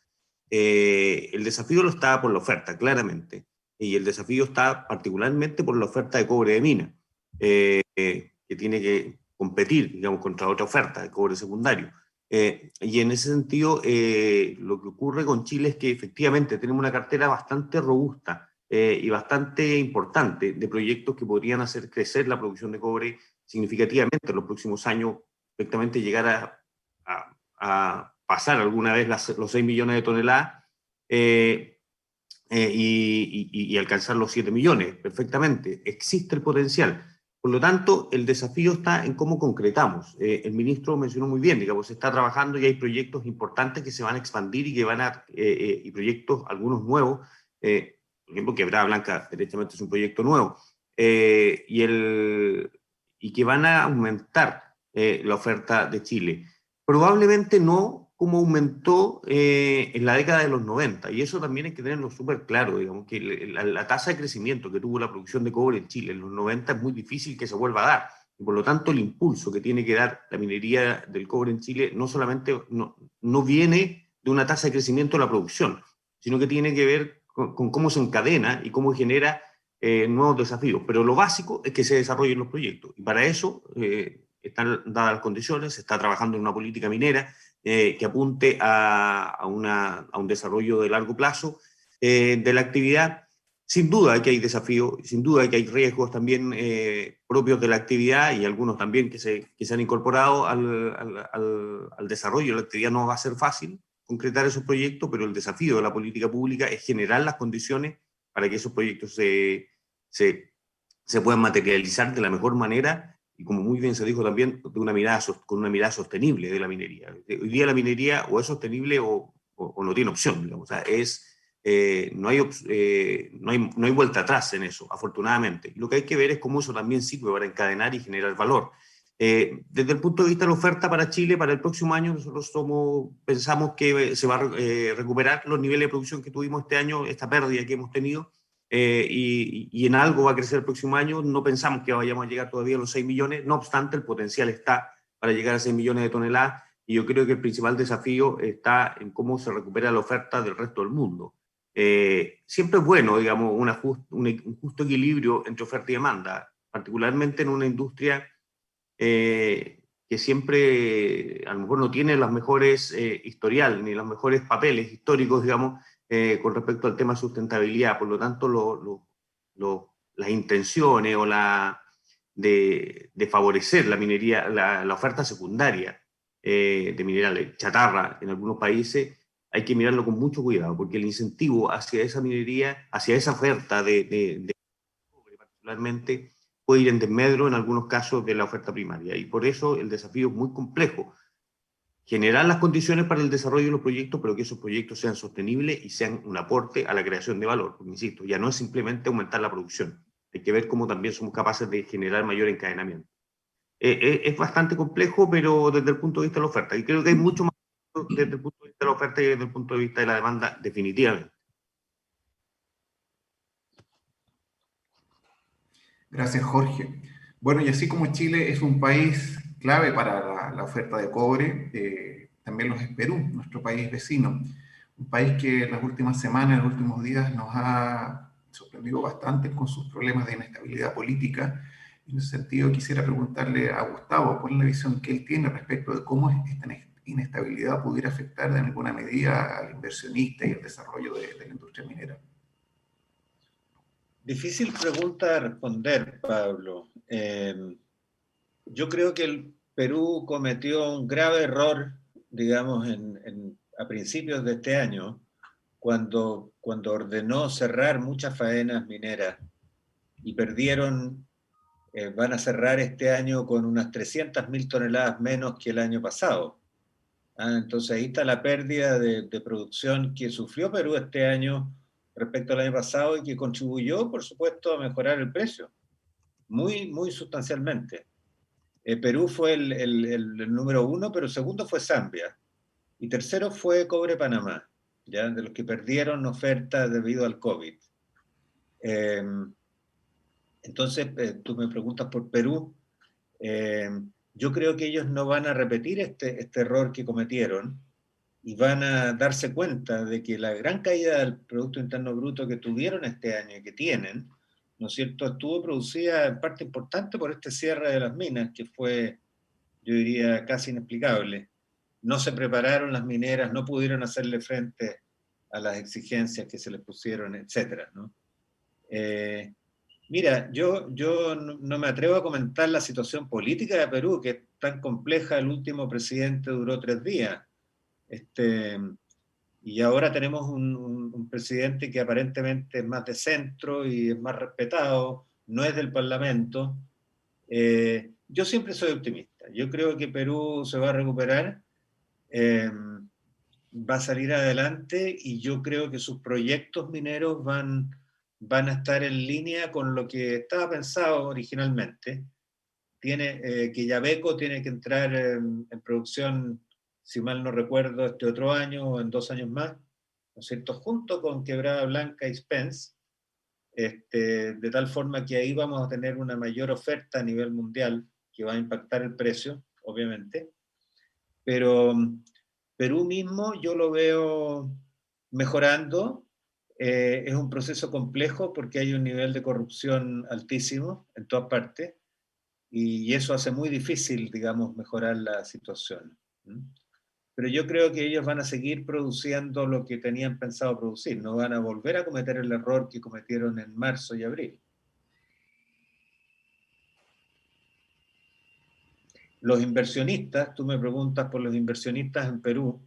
El desafío lo está por la oferta, claramente, y el desafío está particularmente por la oferta de cobre de mina, que tiene que competir, digamos, contra otra oferta de cobre secundario. Y en ese sentido, lo que ocurre con Chile es que efectivamente tenemos una cartera bastante robusta y bastante importante de proyectos que podrían hacer crecer la producción de cobre significativamente en los próximos años, perfectamente llegar a pasar alguna vez los 6 millones de toneladas y alcanzar los 7 millones, perfectamente. Existe el potencial. Por lo tanto, el desafío está en cómo concretamos. El ministro mencionó muy bien, digamos, se está trabajando y hay proyectos importantes que se van a expandir y que y proyectos, algunos nuevos, por ejemplo, Quebrada Blanca, derechamente es un proyecto nuevo, y que van a aumentar la oferta de Chile. Probablemente no como aumentó en la década de los 90, y eso también hay que tenerlo súper claro, digamos, que la tasa de crecimiento que tuvo la producción de cobre en Chile en los 90 es muy difícil que se vuelva a dar, y por lo tanto el impulso que tiene que dar la minería del cobre en Chile no solamente no viene de una tasa de crecimiento de la producción, sino que tiene que ver con cómo se encadena y cómo genera nuevos desafíos, pero lo básico es que se desarrollen los proyectos, y para eso están dadas las condiciones. Se está trabajando en una política minera que apunte a un desarrollo de largo plazo de la actividad. Sin duda que hay desafíos, sin duda que hay riesgos también propios de la actividad, y algunos también que se han incorporado al desarrollo. La actividad no va a ser fácil concretar esos proyectos, pero el desafío de la política pública es generar las condiciones para que esos proyectos se puedan materializar de la mejor manera, y como muy bien se dijo también, con una mirada sostenible de la minería. Hoy día la minería o es sostenible o no tiene opción, digamos. O sea, no hay vuelta atrás en eso, afortunadamente. Lo que hay que ver es cómo eso también sirve para encadenar y generar valor. Desde el punto de vista de la oferta para Chile, para el próximo año, nosotros pensamos que se va a recuperar los niveles de producción que tuvimos este año, esta pérdida que hemos tenido, y en algo va a crecer el próximo año. No pensamos que vayamos a llegar todavía a los 6 millones, no obstante, el potencial está para llegar a 6 millones de toneladas, y yo creo que el principal desafío está en cómo se recupera la oferta del resto del mundo. Siempre es bueno, digamos, un justo equilibrio entre oferta y demanda, particularmente en una industria que siempre a lo mejor no tiene los mejores historial ni los mejores papeles históricos, digamos, con respecto al tema de sustentabilidad. Por lo tanto, las intenciones o de favorecer la minería, la oferta secundaria de minerales, chatarra en algunos países, hay que mirarlo con mucho cuidado, porque el incentivo hacia esa minería, hacia esa oferta de cobre particularmente, puede ir en desmedro en algunos casos de la oferta primaria, y por eso el desafío es muy complejo. Generar las condiciones para el desarrollo de los proyectos, pero que esos proyectos sean sostenibles y sean un aporte a la creación de valor. Porque, insisto, ya no es simplemente aumentar la producción, hay que ver cómo también somos capaces de generar mayor encadenamiento. Es bastante complejo, pero desde el punto de vista de la oferta, y creo que hay mucho más desde el punto de vista de la oferta y desde el punto de vista de la demanda, definitivamente. Gracias, Jorge. Bueno, y así como Chile es un país clave para la oferta de cobre, también lo es Perú, nuestro país vecino. Un país que en las últimas semanas, en los últimos días, nos ha sorprendido bastante con sus problemas de inestabilidad política. En ese sentido, quisiera preguntarle a Gustavo cuál es la visión que él tiene respecto de cómo esta inestabilidad pudiera afectar de alguna medida al inversionista y el desarrollo de la industria minera. Difícil pregunta a responder, Pablo. Yo creo que el Perú cometió un grave error, digamos, a principios de este año, cuando ordenó cerrar muchas faenas mineras, y van a cerrar este año con unas 300.000 toneladas menos que el año pasado. Entonces ahí está la pérdida de producción que sufrió Perú este año respecto al año pasado, y que contribuyó, por supuesto, a mejorar el precio, muy, muy sustancialmente. Perú fue el número 1, pero segundo fue Zambia, y tercero fue Cobre Panamá, ¿ya? De los que perdieron oferta debido al COVID. Entonces, tú me preguntas por Perú. Yo creo que ellos no van a repetir este error que cometieron, y van a darse cuenta de que la gran caída del Producto Interno Bruto que tuvieron este año y que tienen, ¿no es cierto?, estuvo producida en parte importante por este cierre de las minas, que fue, yo diría, casi inexplicable. No se prepararon las mineras, no pudieron hacerle frente a las exigencias que se les pusieron, etcétera, ¿no? Mira, yo no me atrevo a comentar la situación política de Perú, que es tan compleja. El último presidente duró 3 días. Y ahora tenemos un presidente que aparentemente es más de centro y es más respetado, no es del Parlamento. Yo siempre soy optimista. Yo creo que Perú se va a recuperar, va a salir adelante, y yo creo que sus proyectos mineros van a estar en línea con lo que estaba pensado originalmente. Quellaveco tiene que entrar en producción, si mal no recuerdo, este otro año o en 2 años más, ¿no es cierto?, junto con Quebrada Blanca y Spence, de tal forma que ahí vamos a tener una mayor oferta a nivel mundial, que va a impactar el precio, obviamente. Pero Perú mismo yo lo veo mejorando. Es un proceso complejo porque hay un nivel de corrupción altísimo en todas partes y eso hace muy difícil, digamos, mejorar la situación. Pero yo creo que ellos van a seguir produciendo lo que tenían pensado producir, no van a volver a cometer el error que cometieron en marzo y abril. Los inversionistas, tú me preguntas por los inversionistas en Perú,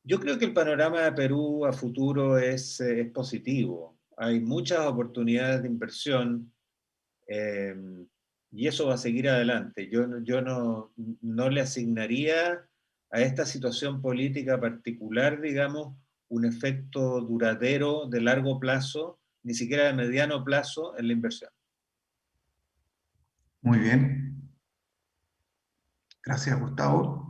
yo creo que el panorama de Perú a futuro es positivo. Hay muchas oportunidades de inversión eh, y eso va a seguir adelante. Yo no le asignaría a esta situación política particular, digamos, un efecto duradero de largo plazo, ni siquiera de mediano plazo en la inversión. Muy bien. Gracias, Gustavo.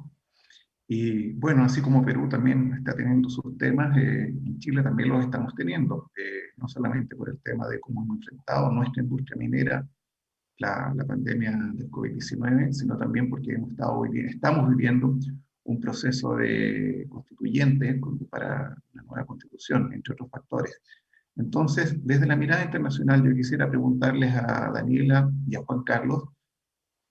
Y bueno, así como Perú también está teniendo sus temas, en Chile también los estamos teniendo, no solamente por el tema de cómo hemos enfrentado nuestra industria minera la pandemia del COVID-19, sino también porque estamos viviendo un proceso de constituyente para la nueva constitución, entre otros factores. Entonces, desde la mirada internacional, yo quisiera preguntarles a Daniela y a Juan Carlos,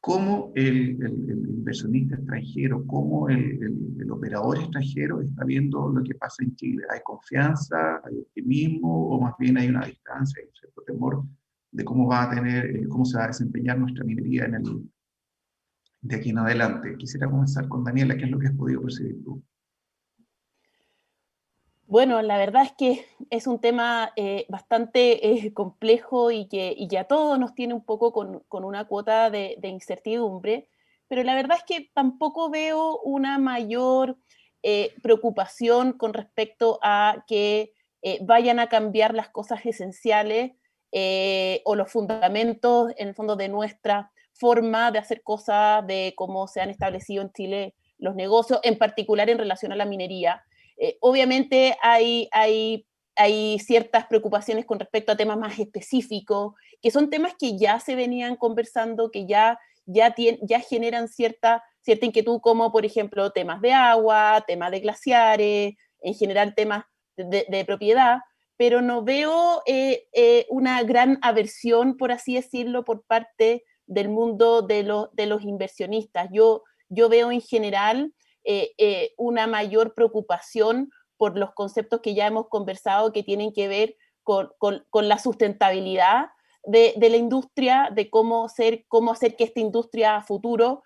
¿cómo el inversionista extranjero, cómo el operador extranjero está viendo lo que pasa en Chile? ¿Hay confianza, hay optimismo o más bien hay una distancia, hay un cierto temor de cómo cómo se va a desempeñar nuestra minería de aquí en adelante? Quisiera comenzar con Daniela, ¿qué es lo que has podido percibir tú? Bueno, la verdad es que es un tema bastante complejo y que a todos nos tiene un poco con una cuota de incertidumbre, pero la verdad es que tampoco veo una mayor preocupación con respecto a que vayan a cambiar las cosas esenciales o los fundamentos, en el fondo, de nuestra forma de hacer cosas, de cómo se han establecido en Chile los negocios, en particular en relación a la minería. Obviamente hay ciertas preocupaciones con respecto a temas más específicos, que son temas que ya se venían conversando, que ya generan cierta inquietud, como por ejemplo temas de agua, temas de glaciares, en general temas de propiedad, pero no veo una gran aversión, por así decirlo, por parte del mundo de los inversionistas. Yo veo en general una mayor preocupación por los conceptos que ya hemos conversado que tienen que ver con la sustentabilidad de la industria, de cómo hacer que esta industria a futuro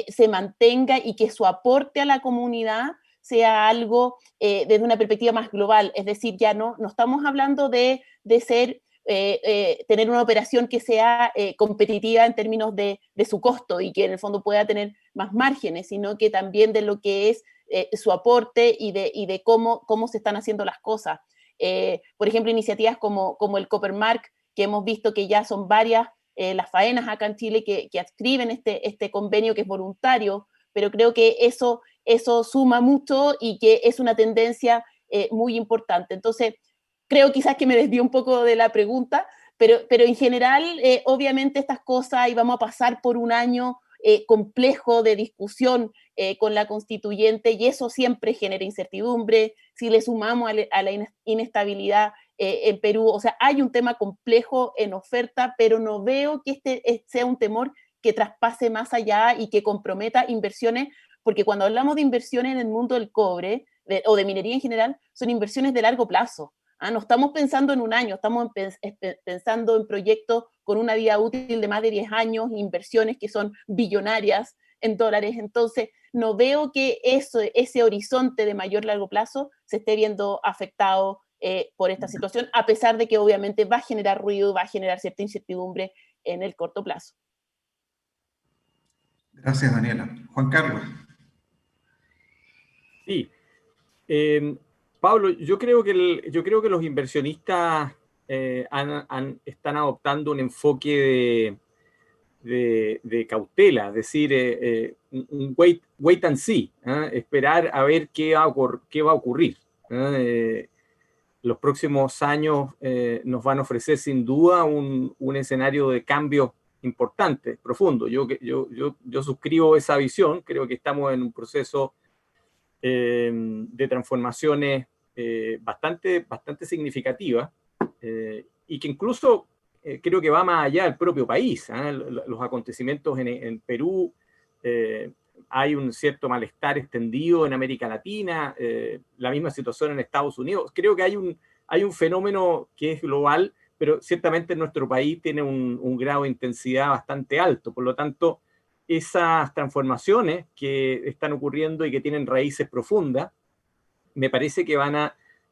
se mantenga y que su aporte a la comunidad sea algo desde una perspectiva más global. Es decir, ya no estamos hablando de ser tener una operación que sea competitiva en términos de su costo y que en el fondo pueda tener más márgenes, sino que también de lo que es su aporte y de cómo se están haciendo las cosas. Por ejemplo, iniciativas como el Coppermark, que hemos visto que ya son varias las faenas acá en Chile que adscriben este convenio que es voluntario, pero creo que eso suma mucho y que es una tendencia muy importante. Entonces, creo quizás que me desvío un poco de la pregunta, pero en general, obviamente estas cosas, y vamos a pasar por un año complejo de discusión con la constituyente, y eso siempre genera incertidumbre. Si le sumamos a la inestabilidad en Perú, o sea, hay un tema complejo en oferta, pero no veo que este sea un temor que traspase más allá y que comprometa inversiones, porque cuando hablamos de inversiones en el mundo del cobre o de minería en general, son inversiones de largo plazo. No estamos pensando en un año, estamos pensando en proyectos con una vida útil de más de 10 años, inversiones que son billonarias en dólares. Entonces, no veo que ese horizonte de mayor largo plazo se esté viendo afectado por esta situación, a pesar de que obviamente va a generar ruido, va a generar cierta incertidumbre en el corto plazo. Gracias, Daniela. Juan Carlos. Sí. Pablo, yo creo que los inversionistas están adoptando un enfoque de cautela, es decir, un wait and see, esperar a ver qué va a ocurrir. Los próximos años nos van a ofrecer sin duda un escenario de cambio importante, profundo. Yo suscribo esa visión, creo que estamos en un proceso de transformaciones bastante significativa, y que incluso creo que va más allá del propio país. Los acontecimientos en Perú, hay un cierto malestar extendido en América Latina, la misma situación en Estados Unidos. Creo que hay un fenómeno que es global, pero ciertamente en nuestro país tiene un grado de intensidad bastante alto. Por lo tanto, esas transformaciones que están ocurriendo y que tienen raíces profundas, me parece que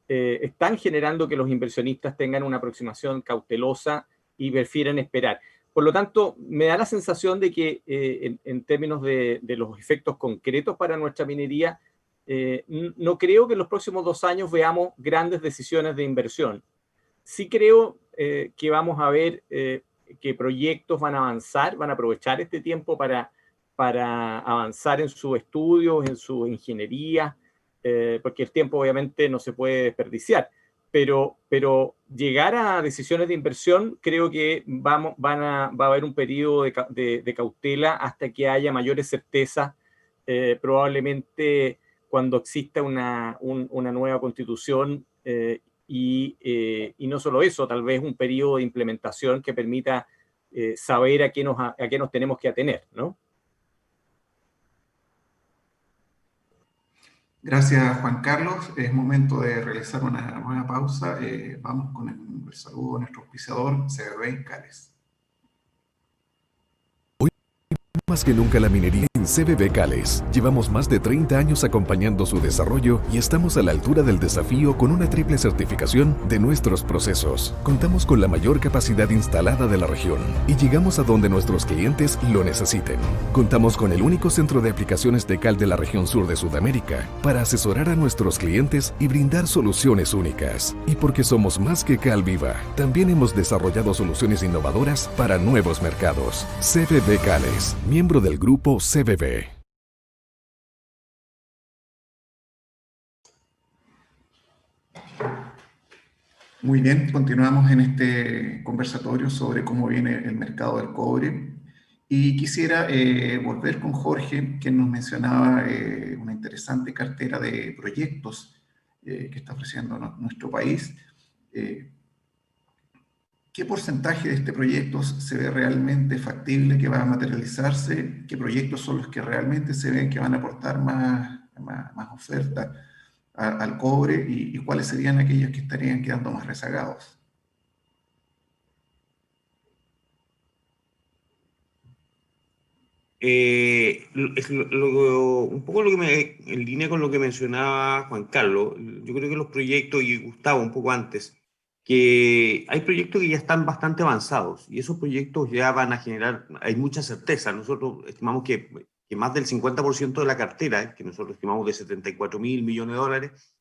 están generando que los inversionistas tengan una aproximación cautelosa y prefieren esperar. Por lo tanto, me da la sensación de que en términos de los efectos concretos para nuestra minería, no creo que en los próximos 2 años veamos grandes decisiones de inversión. Sí creo que vamos a ver que proyectos van a avanzar, van a aprovechar este tiempo para avanzar en sus estudios, en su ingeniería, porque el tiempo obviamente no se puede desperdiciar. Pero llegar a decisiones de inversión, creo que va a haber un periodo de cautela hasta que haya mayores certezas, probablemente cuando exista una nueva constitución, y no solo eso, tal vez un periodo de implementación que permita saber a qué nos tenemos que atener, ¿no? Gracias, Juan Carlos. Es momento de realizar una nueva pausa. Vamos con el saludo de nuestro auspiciador, CBB Cales. Más que nunca la minería en CBB Cales. Llevamos más de 30 años acompañando su desarrollo y estamos a la altura del desafío con una triple certificación de nuestros procesos. Contamos con la mayor capacidad instalada de la región y llegamos a donde nuestros clientes lo necesiten. Contamos con el único centro de aplicaciones de cal de la región sur de Sudamérica para asesorar a nuestros clientes y brindar soluciones únicas. Y porque somos más que cal viva, también hemos desarrollado soluciones innovadoras para nuevos mercados. CBB Cales, miembro del grupo CBB. Muy bien, continuamos en este conversatorio sobre cómo viene el mercado del cobre. Y quisiera volver con Jorge, que nos mencionaba una interesante cartera de proyectos que está ofreciendo nuestro país. ¿Qué porcentaje de este proyecto se ve realmente factible, que va a materializarse? ¿Qué proyectos son los que realmente se ven que van a aportar más oferta al cobre? ¿Y cuáles serían aquellos que estarían quedando más rezagados? Un poco en línea con lo que mencionaba Juan Carlos, yo creo que los proyectos, y Gustavo un poco antes, que hay proyectos que ya están bastante avanzados y esos proyectos ya van a generar, hay mucha certeza. Nosotros estimamos que más del 50% de la cartera, que nosotros estimamos de 74.000 millones de dólares,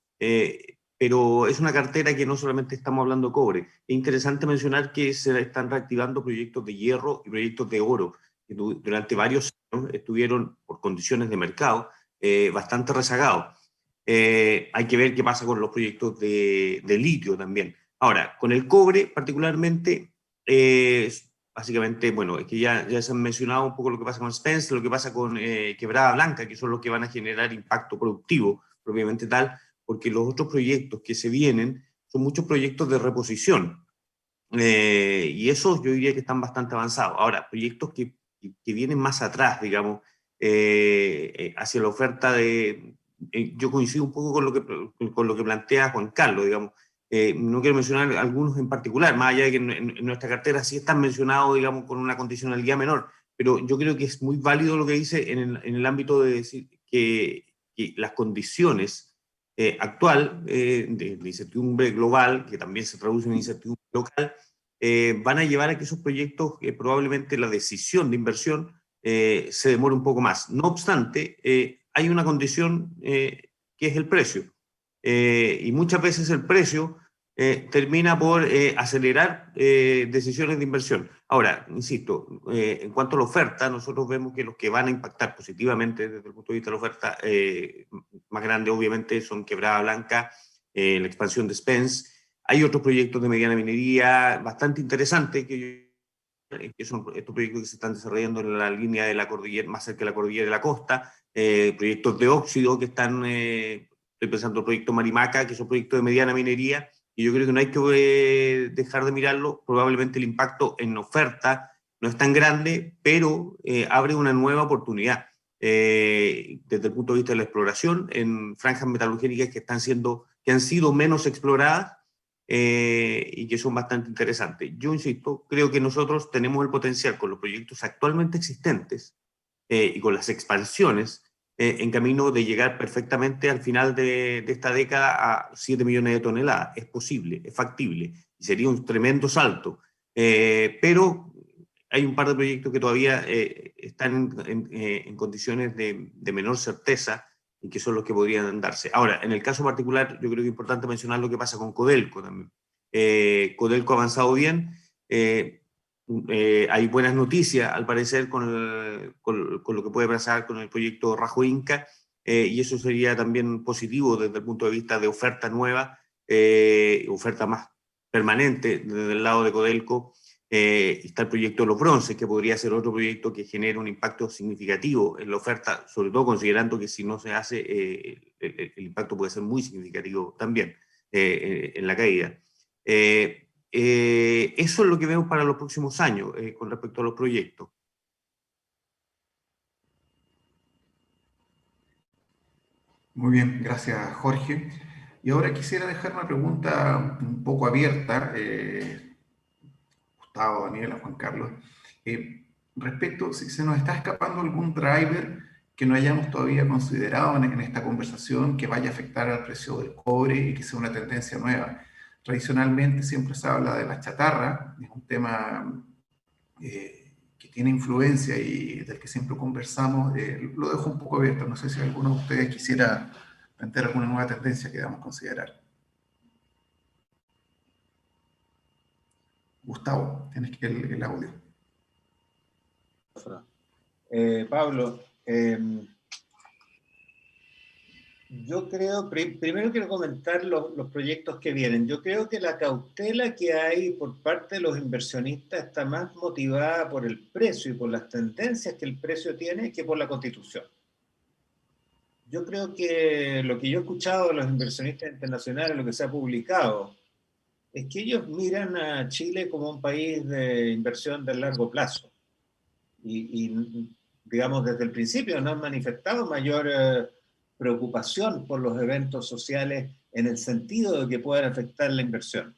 pero es una cartera que no solamente estamos hablando de cobre. Es interesante mencionar que se están reactivando proyectos de hierro y proyectos de oro, que durante varios años estuvieron, por condiciones de mercado, bastante rezagados. Hay que ver qué pasa con los proyectos de litio también. Ahora, con el cobre particularmente, básicamente, bueno, es que ya se han mencionado un poco lo que pasa con Spence, lo que pasa con Quebrada Blanca, que son los que van a generar impacto productivo, propiamente tal, porque los otros proyectos que se vienen son muchos proyectos de reposición, y esos yo diría que están bastante avanzados. Ahora, proyectos que vienen más atrás, digamos, hacia la oferta de... yo coincido un poco con lo que plantea Juan Carlos, digamos. No quiero mencionar algunos en particular, más allá de que en nuestra cartera sí están mencionados, digamos, con una condicionalidad menor, pero yo creo que es muy válido lo que dice en el ámbito de decir que las condiciones actual de incertidumbre global, que también se traduce en incertidumbre local, van a llevar a que esos proyectos, probablemente la decisión de inversión se demore un poco más. No obstante, hay una condición que es el precio. Y muchas veces el precio termina por acelerar decisiones de inversión. Ahora, insisto, en cuanto a la oferta, nosotros vemos que los que van a impactar positivamente desde el punto de vista de la oferta más grande, obviamente, son Quebrada Blanca, la expansión de Spence. Hay otros proyectos de mediana minería bastante interesantes que son estos proyectos que se están desarrollando en la línea de la cordillera, más cerca de la cordillera de la costa, proyectos de óxido que están estoy pensando en el proyecto Marimaca, que es un proyecto de mediana minería, y yo creo que no hay que dejar de mirarlo. Probablemente el impacto en oferta no es tan grande, pero abre una nueva oportunidad desde el punto de vista de la exploración en franjas metalurgínicas que han sido menos exploradas y que son bastante interesantes. Yo insisto, creo que nosotros tenemos el potencial con los proyectos actualmente existentes y con las expansiones en camino de llegar perfectamente al final de esta década a 7 millones de toneladas. Es posible, es factible, y sería un tremendo salto. Pero hay un par de proyectos que todavía están en condiciones de menor certeza y que son los que podrían darse. Ahora, en el caso particular, yo creo que es importante mencionar lo que pasa con Codelco también. Codelco ha avanzado bien. Hay buenas noticias, al parecer, con lo que puede pasar con el proyecto Rajo Inca, y eso sería también positivo desde el punto de vista de oferta nueva, oferta más permanente desde el lado de Codelco. Está el proyecto de los bronces, que podría ser otro proyecto que genere un impacto significativo en la oferta, sobre todo considerando que si no se hace, el impacto puede ser muy significativo también en la caída. Eso es lo que vemos para los próximos años con respecto a los proyectos. Muy bien, gracias Jorge. Y ahora quisiera dejar una pregunta un poco abierta, Gustavo, Daniela, Juan Carlos, respecto si se nos está escapando algún driver que no hayamos todavía considerado en esta conversación que vaya a afectar al precio del cobre y que sea una tendencia nueva. Tradicionalmente siempre se habla de la chatarra, es un tema que tiene influencia y del que siempre conversamos. Lo dejo un poco abierto, no sé si alguno de ustedes quisiera plantear alguna nueva tendencia que debamos considerar. Gustavo, tienes que el audio. Pablo, yo creo, primero quiero comentar los proyectos que vienen. Yo creo que la cautela que hay por parte de los inversionistas está más motivada por el precio y por las tendencias que el precio tiene que por la Constitución. Yo creo que lo que yo he escuchado de los inversionistas internacionales, lo que se ha publicado, es que ellos miran a Chile como un país de inversión de largo plazo. Y digamos, desde el principio no han manifestado mayor preocupación por los eventos sociales en el sentido de que puedan afectar la inversión.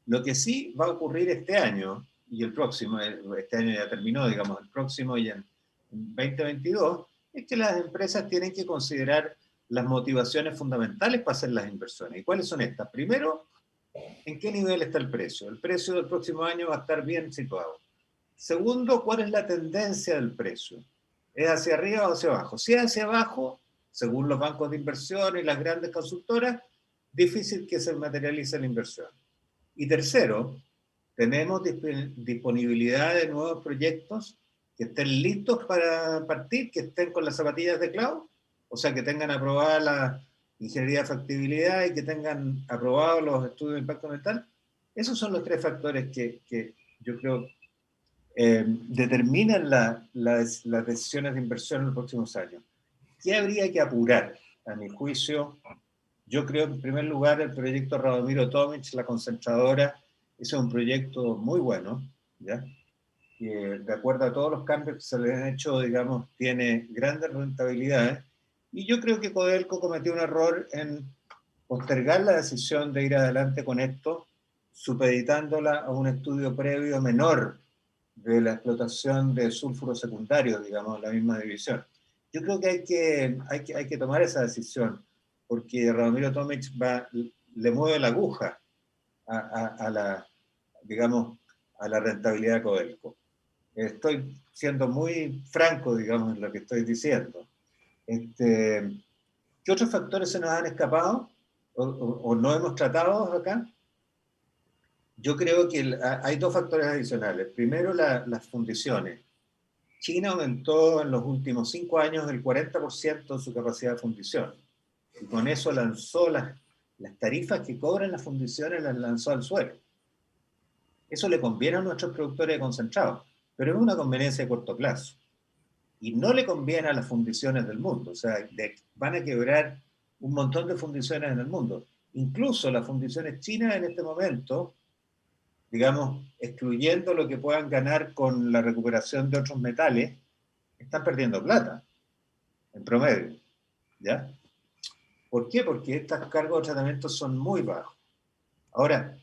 Lo que sí va a ocurrir este año y el próximo, este año ya terminó, digamos, el próximo y en 2022, es que las empresas tienen que considerar las motivaciones fundamentales para hacer las inversiones. ¿Y cuáles son estas? Primero, ¿en qué nivel está el precio? El precio del próximo año va a estar bien situado. Segundo, ¿cuál es la tendencia del precio? ¿Es hacia arriba o hacia abajo? Si es hacia abajo, según los bancos de inversión y las grandes consultoras, difícil que se materialice la inversión. Y tercero, tenemos disponibilidad de nuevos proyectos que estén listos para partir, que estén con las zapatillas de clavo, o sea, que tengan aprobada la ingeniería de factibilidad y que tengan aprobados los estudios de impacto ambiental. Esos son los tres factores que yo creo determinan las decisiones de inversión en los próximos años. ¿Qué habría que apurar? A mi juicio, yo creo en primer lugar el proyecto Radomiro Tomic, la concentradora, es un proyecto muy bueno, ¿ya? Que de acuerdo a todos los cambios que se le han hecho, digamos, tiene grandes rentabilidades, y yo creo que Codelco cometió un error en postergar la decisión de ir adelante con esto, supeditándola a un estudio previo menor de la explotación de sulfuros secundarios, digamos, la misma división. Yo creo que hay que tomar esa decisión, porque Radomiro Tomic le mueve la aguja a la, digamos, a la rentabilidad de Codelco. Estoy siendo muy franco, digamos, en lo que estoy diciendo. ¿Qué otros factores se nos han escapado o no hemos tratado acá? Yo creo que hay dos factores adicionales. Primero, las fundiciones. China aumentó en los últimos 5 años el 40% de su capacidad de fundición. Y con eso lanzó las tarifas que cobran las fundiciones, las lanzó al suelo. Eso le conviene a nuestros productores de concentrados, pero es una conveniencia de corto plazo. Y no le conviene a las fundiciones del mundo. O sea, van a quebrar un montón de fundiciones en el mundo. Incluso las fundiciones chinas en este momento, digamos, excluyendo lo que puedan ganar con la recuperación de otros metales, están perdiendo plata, en promedio, ¿ya? ¿Por qué? Porque estos cargos de tratamiento son muy bajos. Ahora,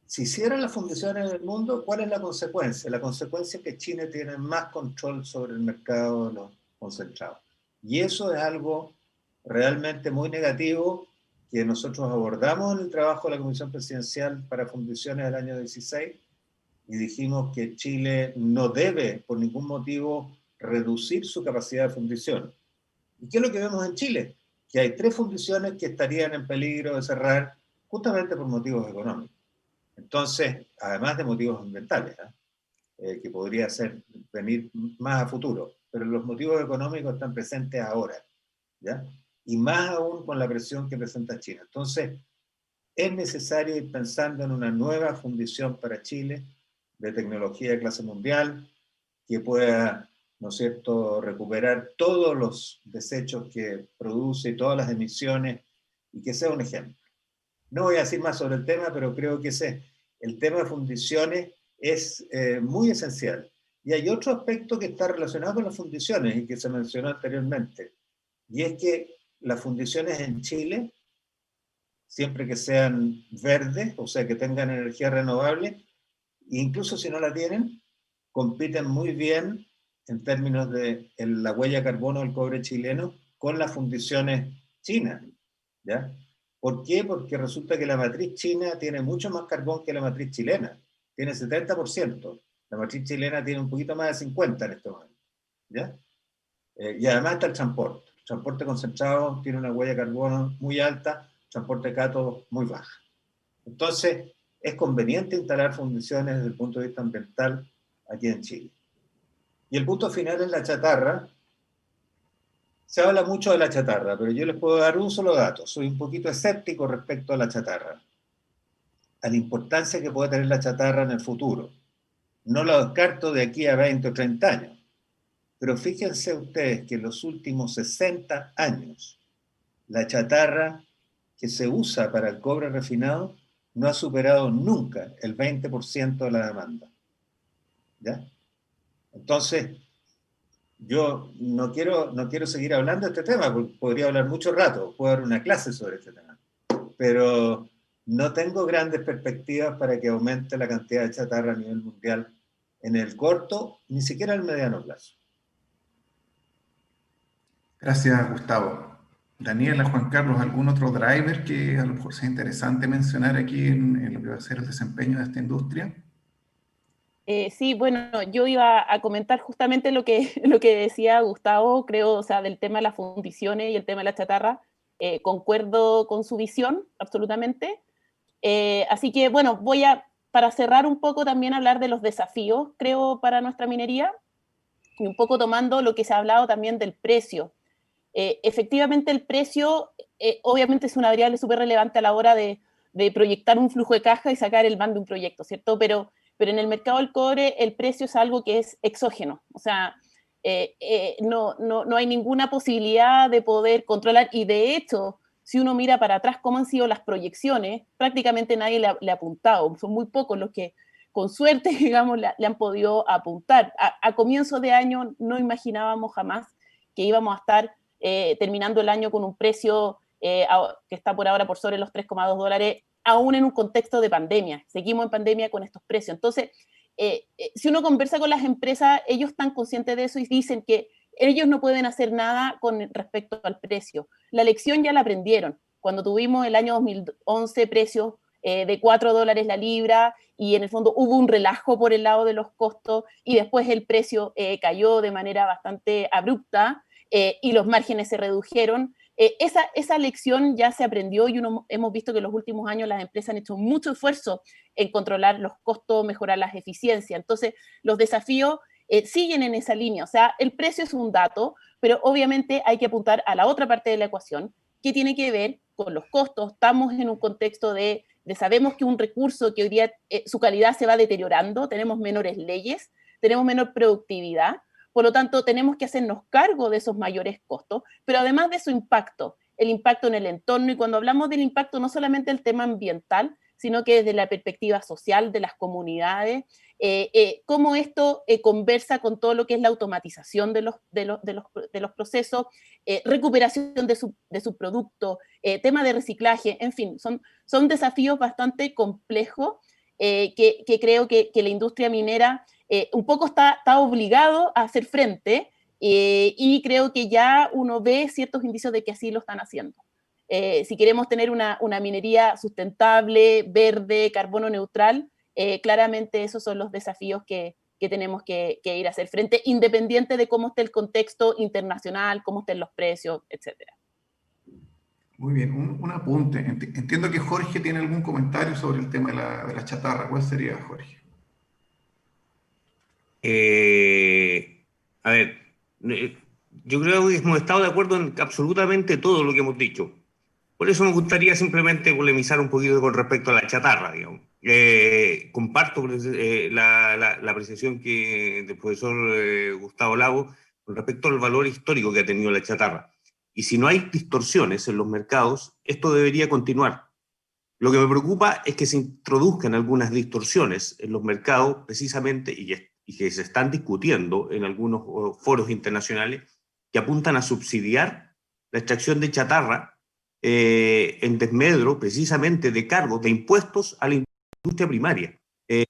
si cierran las fundiciones en el mundo, ¿cuál es la consecuencia? La consecuencia es que China tiene más control sobre el mercado de los concentrados. Y eso es algo realmente muy negativo que nosotros abordamos en el trabajo de la Comisión Presidencial para Fundiciones del año 16 y dijimos que Chile no debe por ningún motivo reducir su capacidad de fundición. ¿Y qué es lo que vemos en Chile? Que hay 3 fundiciones que estarían en peligro de cerrar justamente por motivos económicos. Entonces, además de motivos ambientales, que podría venir más a futuro, pero los motivos económicos están presentes ahora, ¿ya? Y más aún con la presión que presenta China. Entonces, es necesario ir pensando en una nueva fundición para Chile de tecnología de clase mundial que pueda, ¿no es cierto?, recuperar todos los desechos que produce y todas las emisiones y que sea un ejemplo. No voy a decir más sobre el tema, pero creo que el tema de fundiciones es muy esencial. Y hay otro aspecto que está relacionado con las fundiciones y que se mencionó anteriormente, y es que las fundiciones en Chile, siempre que sean verdes, o sea, que tengan energía renovable, incluso si no la tienen, compiten muy bien en términos de la huella de carbono del cobre chileno con las fundiciones chinas, ¿ya? ¿Por qué? Porque resulta que la matriz china tiene mucho más carbón que la matriz chilena. Tiene 70%. La matriz chilena tiene un poquito más de 50% en este momento, ¿ya? Y además está el transporte. El transporte concentrado tiene una huella de carbono muy alta, transporte cátodo muy baja. Entonces, es conveniente instalar fundiciones desde el punto de vista ambiental aquí en Chile. Y el punto final es la chatarra. Se habla mucho de la chatarra, pero yo les puedo dar un solo dato. Soy un poquito escéptico respecto a la chatarra, a la importancia que puede tener la chatarra en el futuro. No lo descarto de aquí a 20 o 30 años, pero fíjense ustedes que en los últimos 60 años la chatarra que se usa para el cobre refinado no ha superado nunca el 20% de la demanda, ¿ya? Entonces, yo no quiero seguir hablando de este tema, porque podría hablar mucho rato, puedo dar una clase sobre este tema, pero no tengo grandes perspectivas para que aumente la cantidad de chatarra a nivel mundial en el corto, ni siquiera en el mediano plazo. Gracias, Gustavo. Daniela, Juan Carlos, ¿algún otro driver que a lo mejor sea interesante mencionar aquí en lo que va a ser el desempeño de esta industria? Sí, bueno, yo iba a comentar justamente lo que decía Gustavo, creo, o sea, del tema de las fundiciones y el tema de la chatarra. Concuerdo con su visión, absolutamente. Así que, bueno, para cerrar un poco también hablar de los desafíos, creo, para nuestra minería, y un poco tomando lo que se ha hablado también del precio. Efectivamente, el precio, obviamente, es una variable súper relevante a la hora de proyectar un flujo de caja y sacar el van de un proyecto, ¿cierto? Pero en el mercado del cobre el precio es algo que es exógeno, o sea, no hay ninguna posibilidad de poder controlar, y de hecho, si uno mira para atrás cómo han sido las proyecciones, prácticamente nadie le ha apuntado, son muy pocos los que con suerte, digamos, le han podido apuntar. A comienzo de año no imaginábamos jamás que íbamos a estar terminando el año con un precio que está por ahora por sobre los $3,2, aún en un contexto de pandemia. Seguimos en pandemia con estos precios. Entonces, si uno conversa con las empresas, ellos están conscientes de eso y dicen que ellos no pueden hacer nada con respecto al precio. La lección ya la aprendieron. Cuando tuvimos el año 2011 precios de $4 la libra, y en el fondo hubo un relajo por el lado de los costos, y después el precio cayó de manera bastante abrupta, y los márgenes se redujeron. Esa lección ya se aprendió, y hemos visto que en los últimos años las empresas han hecho mucho esfuerzo en controlar los costos, mejorar las eficiencias. Entonces, los desafíos siguen en esa línea. O sea, el precio es un dato, pero obviamente hay que apuntar a la otra parte de la ecuación, que tiene que ver con los costos. Estamos en un contexto de sabemos que un recurso que hoy día su calidad se va deteriorando, tenemos menores leyes, tenemos menor productividad. Por lo tanto, tenemos que hacernos cargo de esos mayores costos, pero además de su impacto el impacto en el entorno, y cuando hablamos del impacto no solamente el tema ambiental, sino que desde la perspectiva social de las comunidades, cómo esto conversa con todo lo que es la automatización de los procesos, recuperación de su producto, tema de reciclaje, en fin, son desafíos bastante complejos que creo que la industria minera un poco está obligado a hacer frente, y creo que ya uno ve ciertos indicios de que así lo están haciendo. Si queremos tener una minería sustentable, verde, carbono neutral, claramente esos son los desafíos que tenemos que ir a hacer frente, independiente de cómo esté el contexto internacional, cómo estén los precios, etcétera. Muy bien, un apunte. Entiendo que Jorge tiene algún comentario sobre el tema de la chatarra. ¿Cuál sería, Jorge? A ver, yo creo que hemos estado de acuerdo en absolutamente todo lo que hemos dicho. Por eso me gustaría simplemente polemizar un poquito con respecto a la chatarra, digamos. Comparto la apreciación del profesor Gustavo Lago con respecto al valor histórico que ha tenido la chatarra. Y si no hay distorsiones en los mercados, esto debería continuar. Lo que me preocupa es que se introduzcan algunas distorsiones en los mercados, precisamente, y que se están discutiendo en algunos foros internacionales, que apuntan a subsidiar la extracción de chatarra en desmedro precisamente de cargos, de impuestos a la industria primaria. Y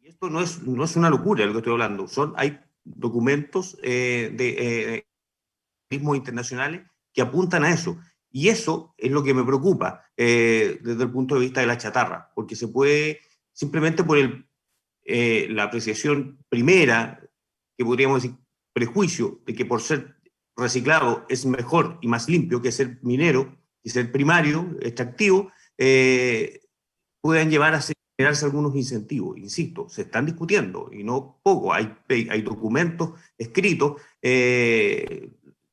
esto no es una locura lo que estoy hablando, hay documentos de organismos internacionales que apuntan a eso. Y eso es lo que me preocupa desde el punto de vista de la chatarra, porque se puede, simplemente por la apreciación primera, que podríamos decir prejuicio, de que por ser reciclado es mejor y más limpio que ser minero, y ser primario, extractivo, pueden llevar a generarse algunos incentivos. Insisto, se están discutiendo, y no poco, hay documentos escritos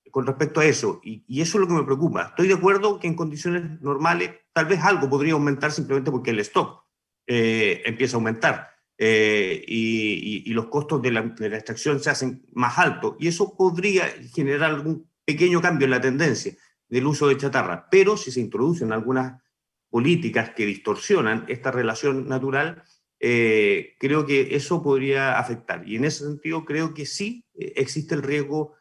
con respecto a eso, y eso es lo que me preocupa. Estoy de acuerdo que en condiciones normales tal vez algo podría aumentar simplemente porque el stock empieza a aumentar, y los costos de la extracción se hacen más altos, y eso podría generar algún pequeño cambio en la tendencia del uso de chatarra. Pero si se introducen algunas políticas que distorsionan esta relación natural, creo que eso podría afectar. Y en ese sentido creo que sí existe el riesgo,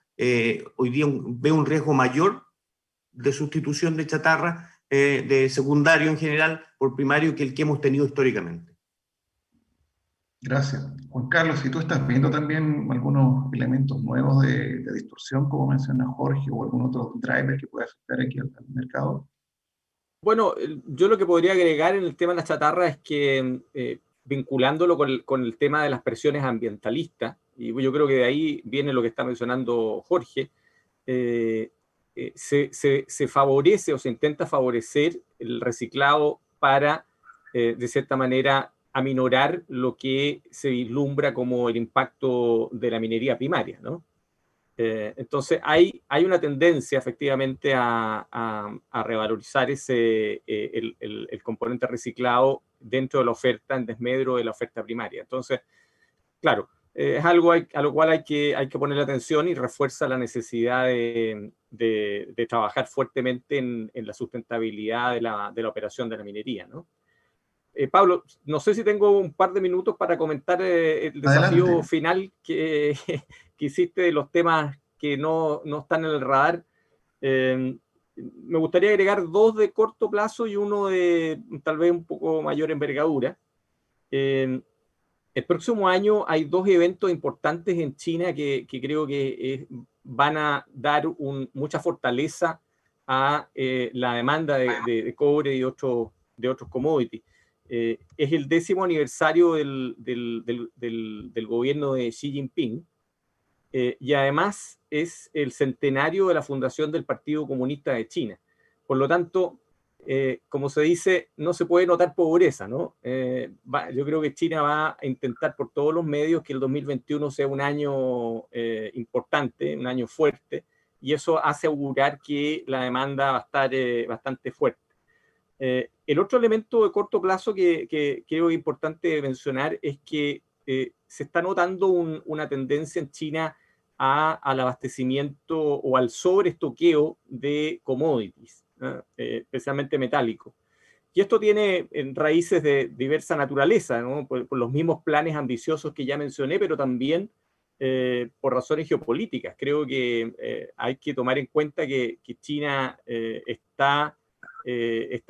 hoy día veo un riesgo mayor de sustitución de chatarra, de secundario en general, por primario, que el que hemos tenido históricamente. Gracias. Juan Carlos, si tú estás viendo también algunos elementos nuevos de distorsión, como menciona Jorge, o algún otro driver que pueda afectar aquí al mercado. Bueno, yo lo que podría agregar en el tema de la chatarra es que, vinculándolo con el tema de las presiones ambientalistas, y yo creo que de ahí viene lo que está mencionando Jorge, se favorece o se intenta favorecer el reciclado para, de cierta manera, aminorar lo que se vislumbra como el impacto de la minería primaria, ¿no? Entonces hay una tendencia efectivamente a revalorizar el componente reciclado dentro de la oferta, en desmedro de la oferta primaria. Entonces, claro, es algo a lo cual hay que ponerle atención, y refuerza la necesidad de trabajar fuertemente en la sustentabilidad de la operación de la minería, ¿no? Pablo, no sé si tengo un par de minutos para comentar el desafío Adelante. final que hiciste de los temas que no están en el radar. Me gustaría agregar dos de corto plazo y uno de tal vez un poco mayor envergadura. El próximo año hay dos eventos importantes en China que creo que van a dar mucha fortaleza a la demanda de cobre y de otros commodities. Es el 10º aniversario del gobierno de Xi Jinping, y además es el centenario de la fundación del Partido Comunista de China. Por lo tanto, como se dice, no se puede notar pobreza, ¿no? Yo creo que China va a intentar por todos los medios que el 2021 sea un año importante, un año fuerte, y eso hace augurar que la demanda va a estar bastante fuerte. El otro elemento de corto plazo que creo importante mencionar es que se está notando una tendencia en China al abastecimiento o al sobreestoqueo de commodities, especialmente metálicos. Y esto tiene raíces de diversa naturaleza, ¿no? Por los mismos planes ambiciosos que ya mencioné, pero también por razones geopolíticas. Creo que hay que tomar en cuenta que China está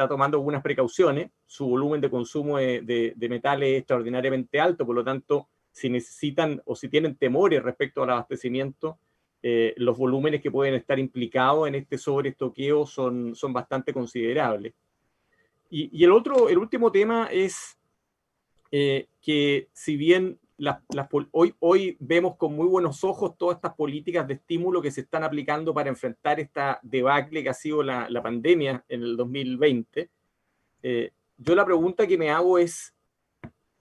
tomando algunas precauciones. Su volumen de consumo de metales es extraordinariamente alto, por lo tanto, si necesitan o si tienen temores respecto al abastecimiento, los volúmenes que pueden estar implicados en este sobreestoqueo son bastante considerables. Y el último tema es que si bien hoy vemos con muy buenos ojos todas estas políticas de estímulo que se están aplicando para enfrentar esta debacle que ha sido la pandemia en el 2020, yo la pregunta que me hago es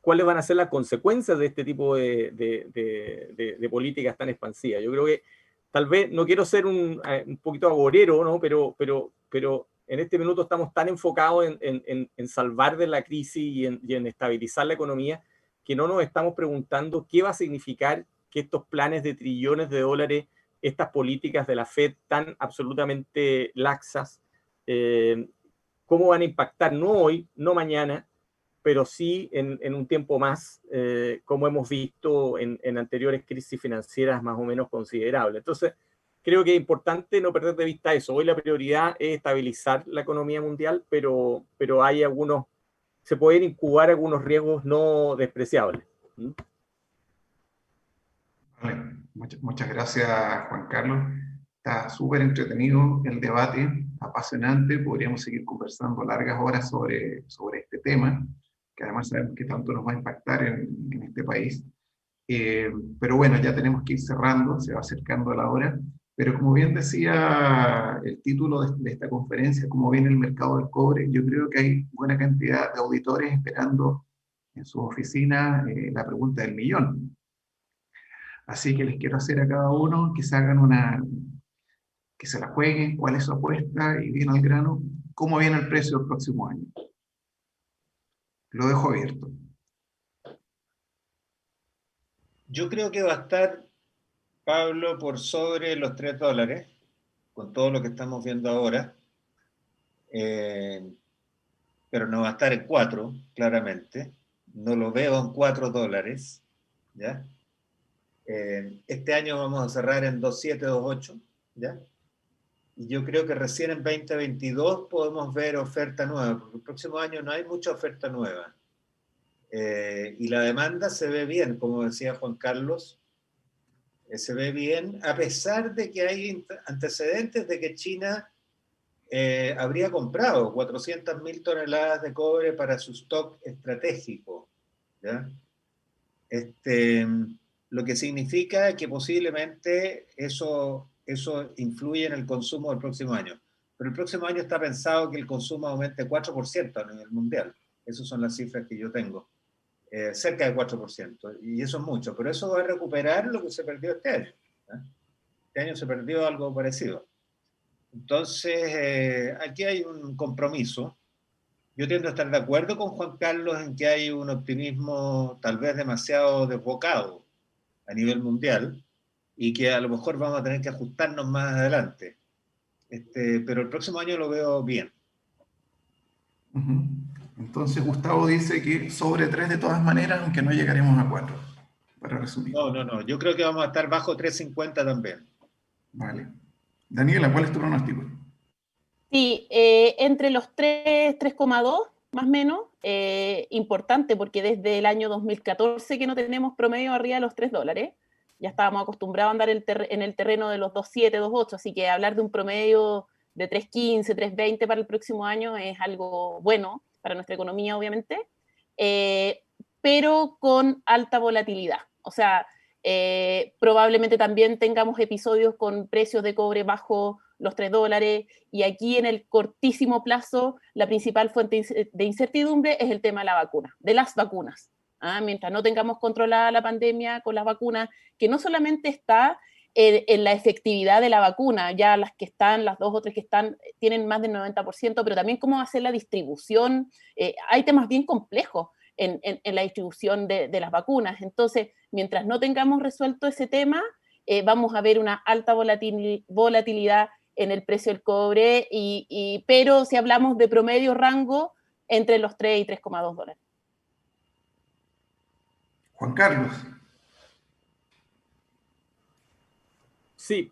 cuáles van a ser las consecuencias de este tipo de políticas tan expansivas. Yo creo que tal vez, no quiero ser un poquito agorero, ¿no? pero en este minuto estamos tan enfocados en salvar de la crisis y en estabilizar la economía, que no nos estamos preguntando qué va a significar que estos planes de trillones de dólares, estas políticas de la Fed tan absolutamente laxas, cómo van a impactar, no hoy, no mañana, pero sí en un tiempo más, como hemos visto en anteriores crisis financieras más o menos considerables. Entonces, creo que es importante no perder de vista eso. Hoy la prioridad es estabilizar la economía mundial, pero hay se pueden incubar algunos riesgos no despreciables. Vale. Muchas gracias, Juan Carlos. Está súper entretenido el debate, apasionante. Podríamos seguir conversando largas horas sobre este tema, que además sabemos que tanto nos va a impactar en este país. Pero bueno, ya tenemos que ir cerrando, se va acercando la hora. Pero como bien decía el título de esta conferencia, cómo viene el mercado del cobre, yo creo que hay buena cantidad de auditores esperando en sus oficinas la pregunta del millón. Así que les quiero hacer a cada uno que se hagan que se la jueguen, cuál es su apuesta y bien al grano, cómo viene el precio del próximo año. Lo dejo abierto. Yo creo que va a estar, Pablo, por sobre los $3, con todo lo que estamos viendo ahora, pero no va a estar en 4, claramente. No lo veo en $4, ¿ya? Este año vamos a cerrar en 2.7, 2.8, ¿ya? Y yo creo que recién en 2022 podemos ver oferta nueva, porque el próximo año no hay mucha oferta nueva. Y la demanda se ve bien, como decía Juan Carlos, se ve bien, a pesar de que hay antecedentes de que China habría comprado 400.000 toneladas de cobre para su stock estratégico, ¿ya? Lo que significa que posiblemente eso influye en el consumo del próximo año. Pero el próximo año está pensado que el consumo aumente 4% a nivel mundial. Esas son las cifras que yo tengo. Cerca de 4%. Y eso es mucho. Pero eso va a recuperar lo que se perdió este año, ¿eh? Este año se perdió algo parecido. Entonces, aquí hay un compromiso. Yo tiendo a estar de acuerdo con Juan Carlos en que hay un optimismo tal vez demasiado desbocado a nivel mundial y que a lo mejor vamos a tener que ajustarnos más adelante. Pero el próximo año lo veo bien. Entonces Gustavo dice que sobre 3 de todas maneras, aunque no llegaremos a 4, para resumir. No, yo creo que vamos a estar bajo 3.50 también. Vale. Daniela, ¿cuál es tu pronóstico? Sí, entre los 3,2 más o menos, importante porque desde el año 2014 que no tenemos promedio arriba de los $3, ya estábamos acostumbrados a andar en el terreno de los 2.7, 2.8, así que hablar de un promedio de 3.15, 3.20 para el próximo año es algo bueno para nuestra economía, obviamente, pero con alta volatilidad. O sea, probablemente también tengamos episodios con precios de cobre bajo los $3, y aquí en el cortísimo plazo la principal fuente de incertidumbre es el tema de las vacunas. Mientras no tengamos controlada la pandemia con las vacunas, que no solamente está en la efectividad de la vacuna, ya las que están, las 2 o 3 que están, tienen más del 90%, pero también cómo va a ser la distribución. Hay temas bien complejos en la distribución de las vacunas. Entonces, mientras no tengamos resuelto ese tema, vamos a ver una alta volatilidad en el precio del cobre, pero si hablamos de promedio rango, entre los 3 y 3,2 dólares. Juan Carlos. Sí,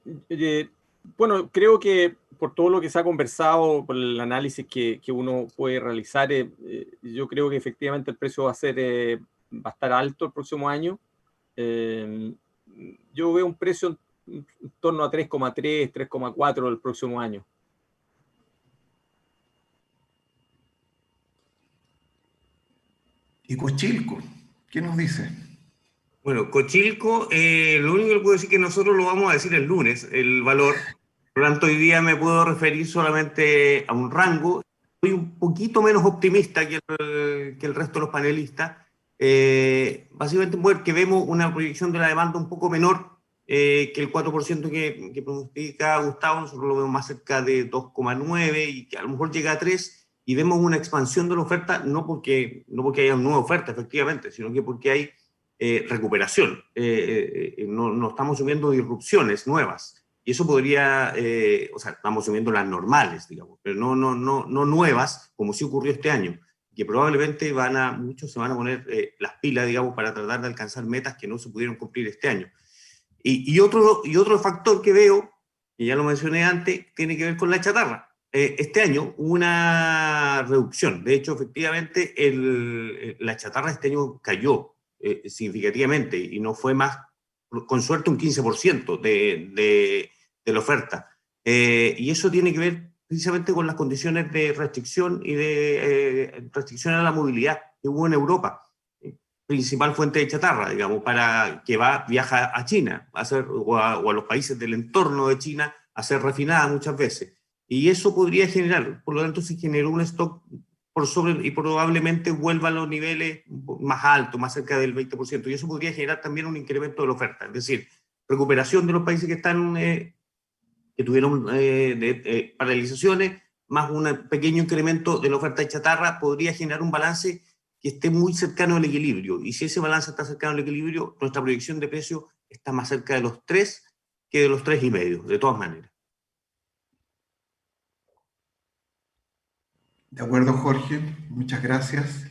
bueno, creo que por todo lo que se ha conversado, por el análisis que uno puede realizar, yo creo que efectivamente el precio va a estar alto el próximo año. Yo veo un precio en torno a 3,3, 3,4 el próximo año. ¿Y Cochilco? ¿Qué nos dice? Bueno, Cochilco, lo único que puedo decir es que nosotros lo vamos a decir el lunes, el valor. Por lo tanto, hoy día me puedo referir solamente a un rango. Soy un poquito menos optimista que el resto de los panelistas. Básicamente porque vemos una proyección de la demanda un poco menor que el 4% que pronostica Gustavo. Nosotros lo vemos más cerca de 2,9 y que a lo mejor llega a 3, y vemos una expansión de la oferta, no porque haya una nueva oferta, efectivamente, sino que porque hay recuperación. No estamos subiendo disrupciones nuevas. Y eso podría, o sea, estamos subiendo las normales, digamos, pero no nuevas, como sí ocurrió este año, que probablemente muchos se van a poner las pilas, digamos, para tratar de alcanzar metas que no se pudieron cumplir este año. Y otro factor que veo, que ya lo mencioné antes, tiene que ver con la chatarra. Este año hubo una reducción. De hecho, efectivamente, la chatarra este año cayó significativamente, y no fue más, con suerte, un 15% de la oferta. Y eso tiene que ver precisamente con las condiciones de restricción y de restricción a la movilidad que hubo en Europa. Principal fuente de chatarra, digamos, viaja a China o a los países del entorno de China a ser refinada muchas veces. Y eso podría generar, por lo tanto, se generó un stock y probablemente vuelva a los niveles más altos, más cerca del 20%, y eso podría generar también un incremento de la oferta, es decir, recuperación de los países que tuvieron paralizaciones, más un pequeño incremento de la oferta de chatarra, podría generar un balance que esté muy cercano al equilibrio, y si ese balance está cercano al equilibrio, nuestra proyección de precio está más cerca de los 3 que de los 3,5, de todas maneras. De acuerdo, Jorge, muchas gracias.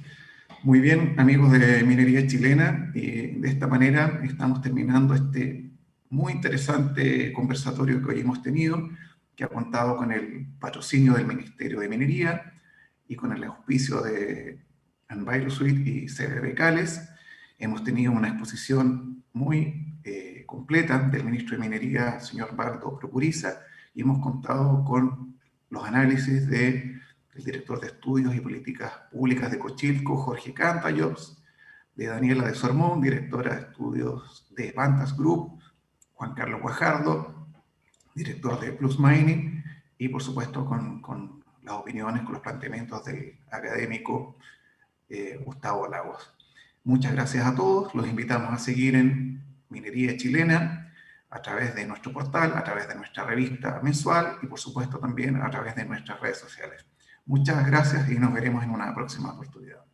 Muy bien, amigos de Minería Chilena, de esta manera estamos terminando este muy interesante conversatorio que hoy hemos tenido, que ha contado con el patrocinio del Ministerio de Minería y con el auspicio de Envirosuite y CBB Cales. Hemos tenido una exposición muy completa del ministro de Minería, señor Bardo Procuriza, y hemos contado con los análisis del director de Estudios y Políticas Públicas de Cochilco, Jorge Cantallops, de Daniela de Sormón, directora de Estudios de Vantas Group, Juan Carlos Guajardo, director de Plus Mining, y por supuesto con las opiniones, con los planteamientos del académico Gustavo Lagos. Muchas gracias a todos, los invitamos a seguir en Minería Chilena a través de nuestro portal, a través de nuestra revista mensual y por supuesto también a través de nuestras redes sociales. Muchas gracias y nos veremos en una próxima oportunidad.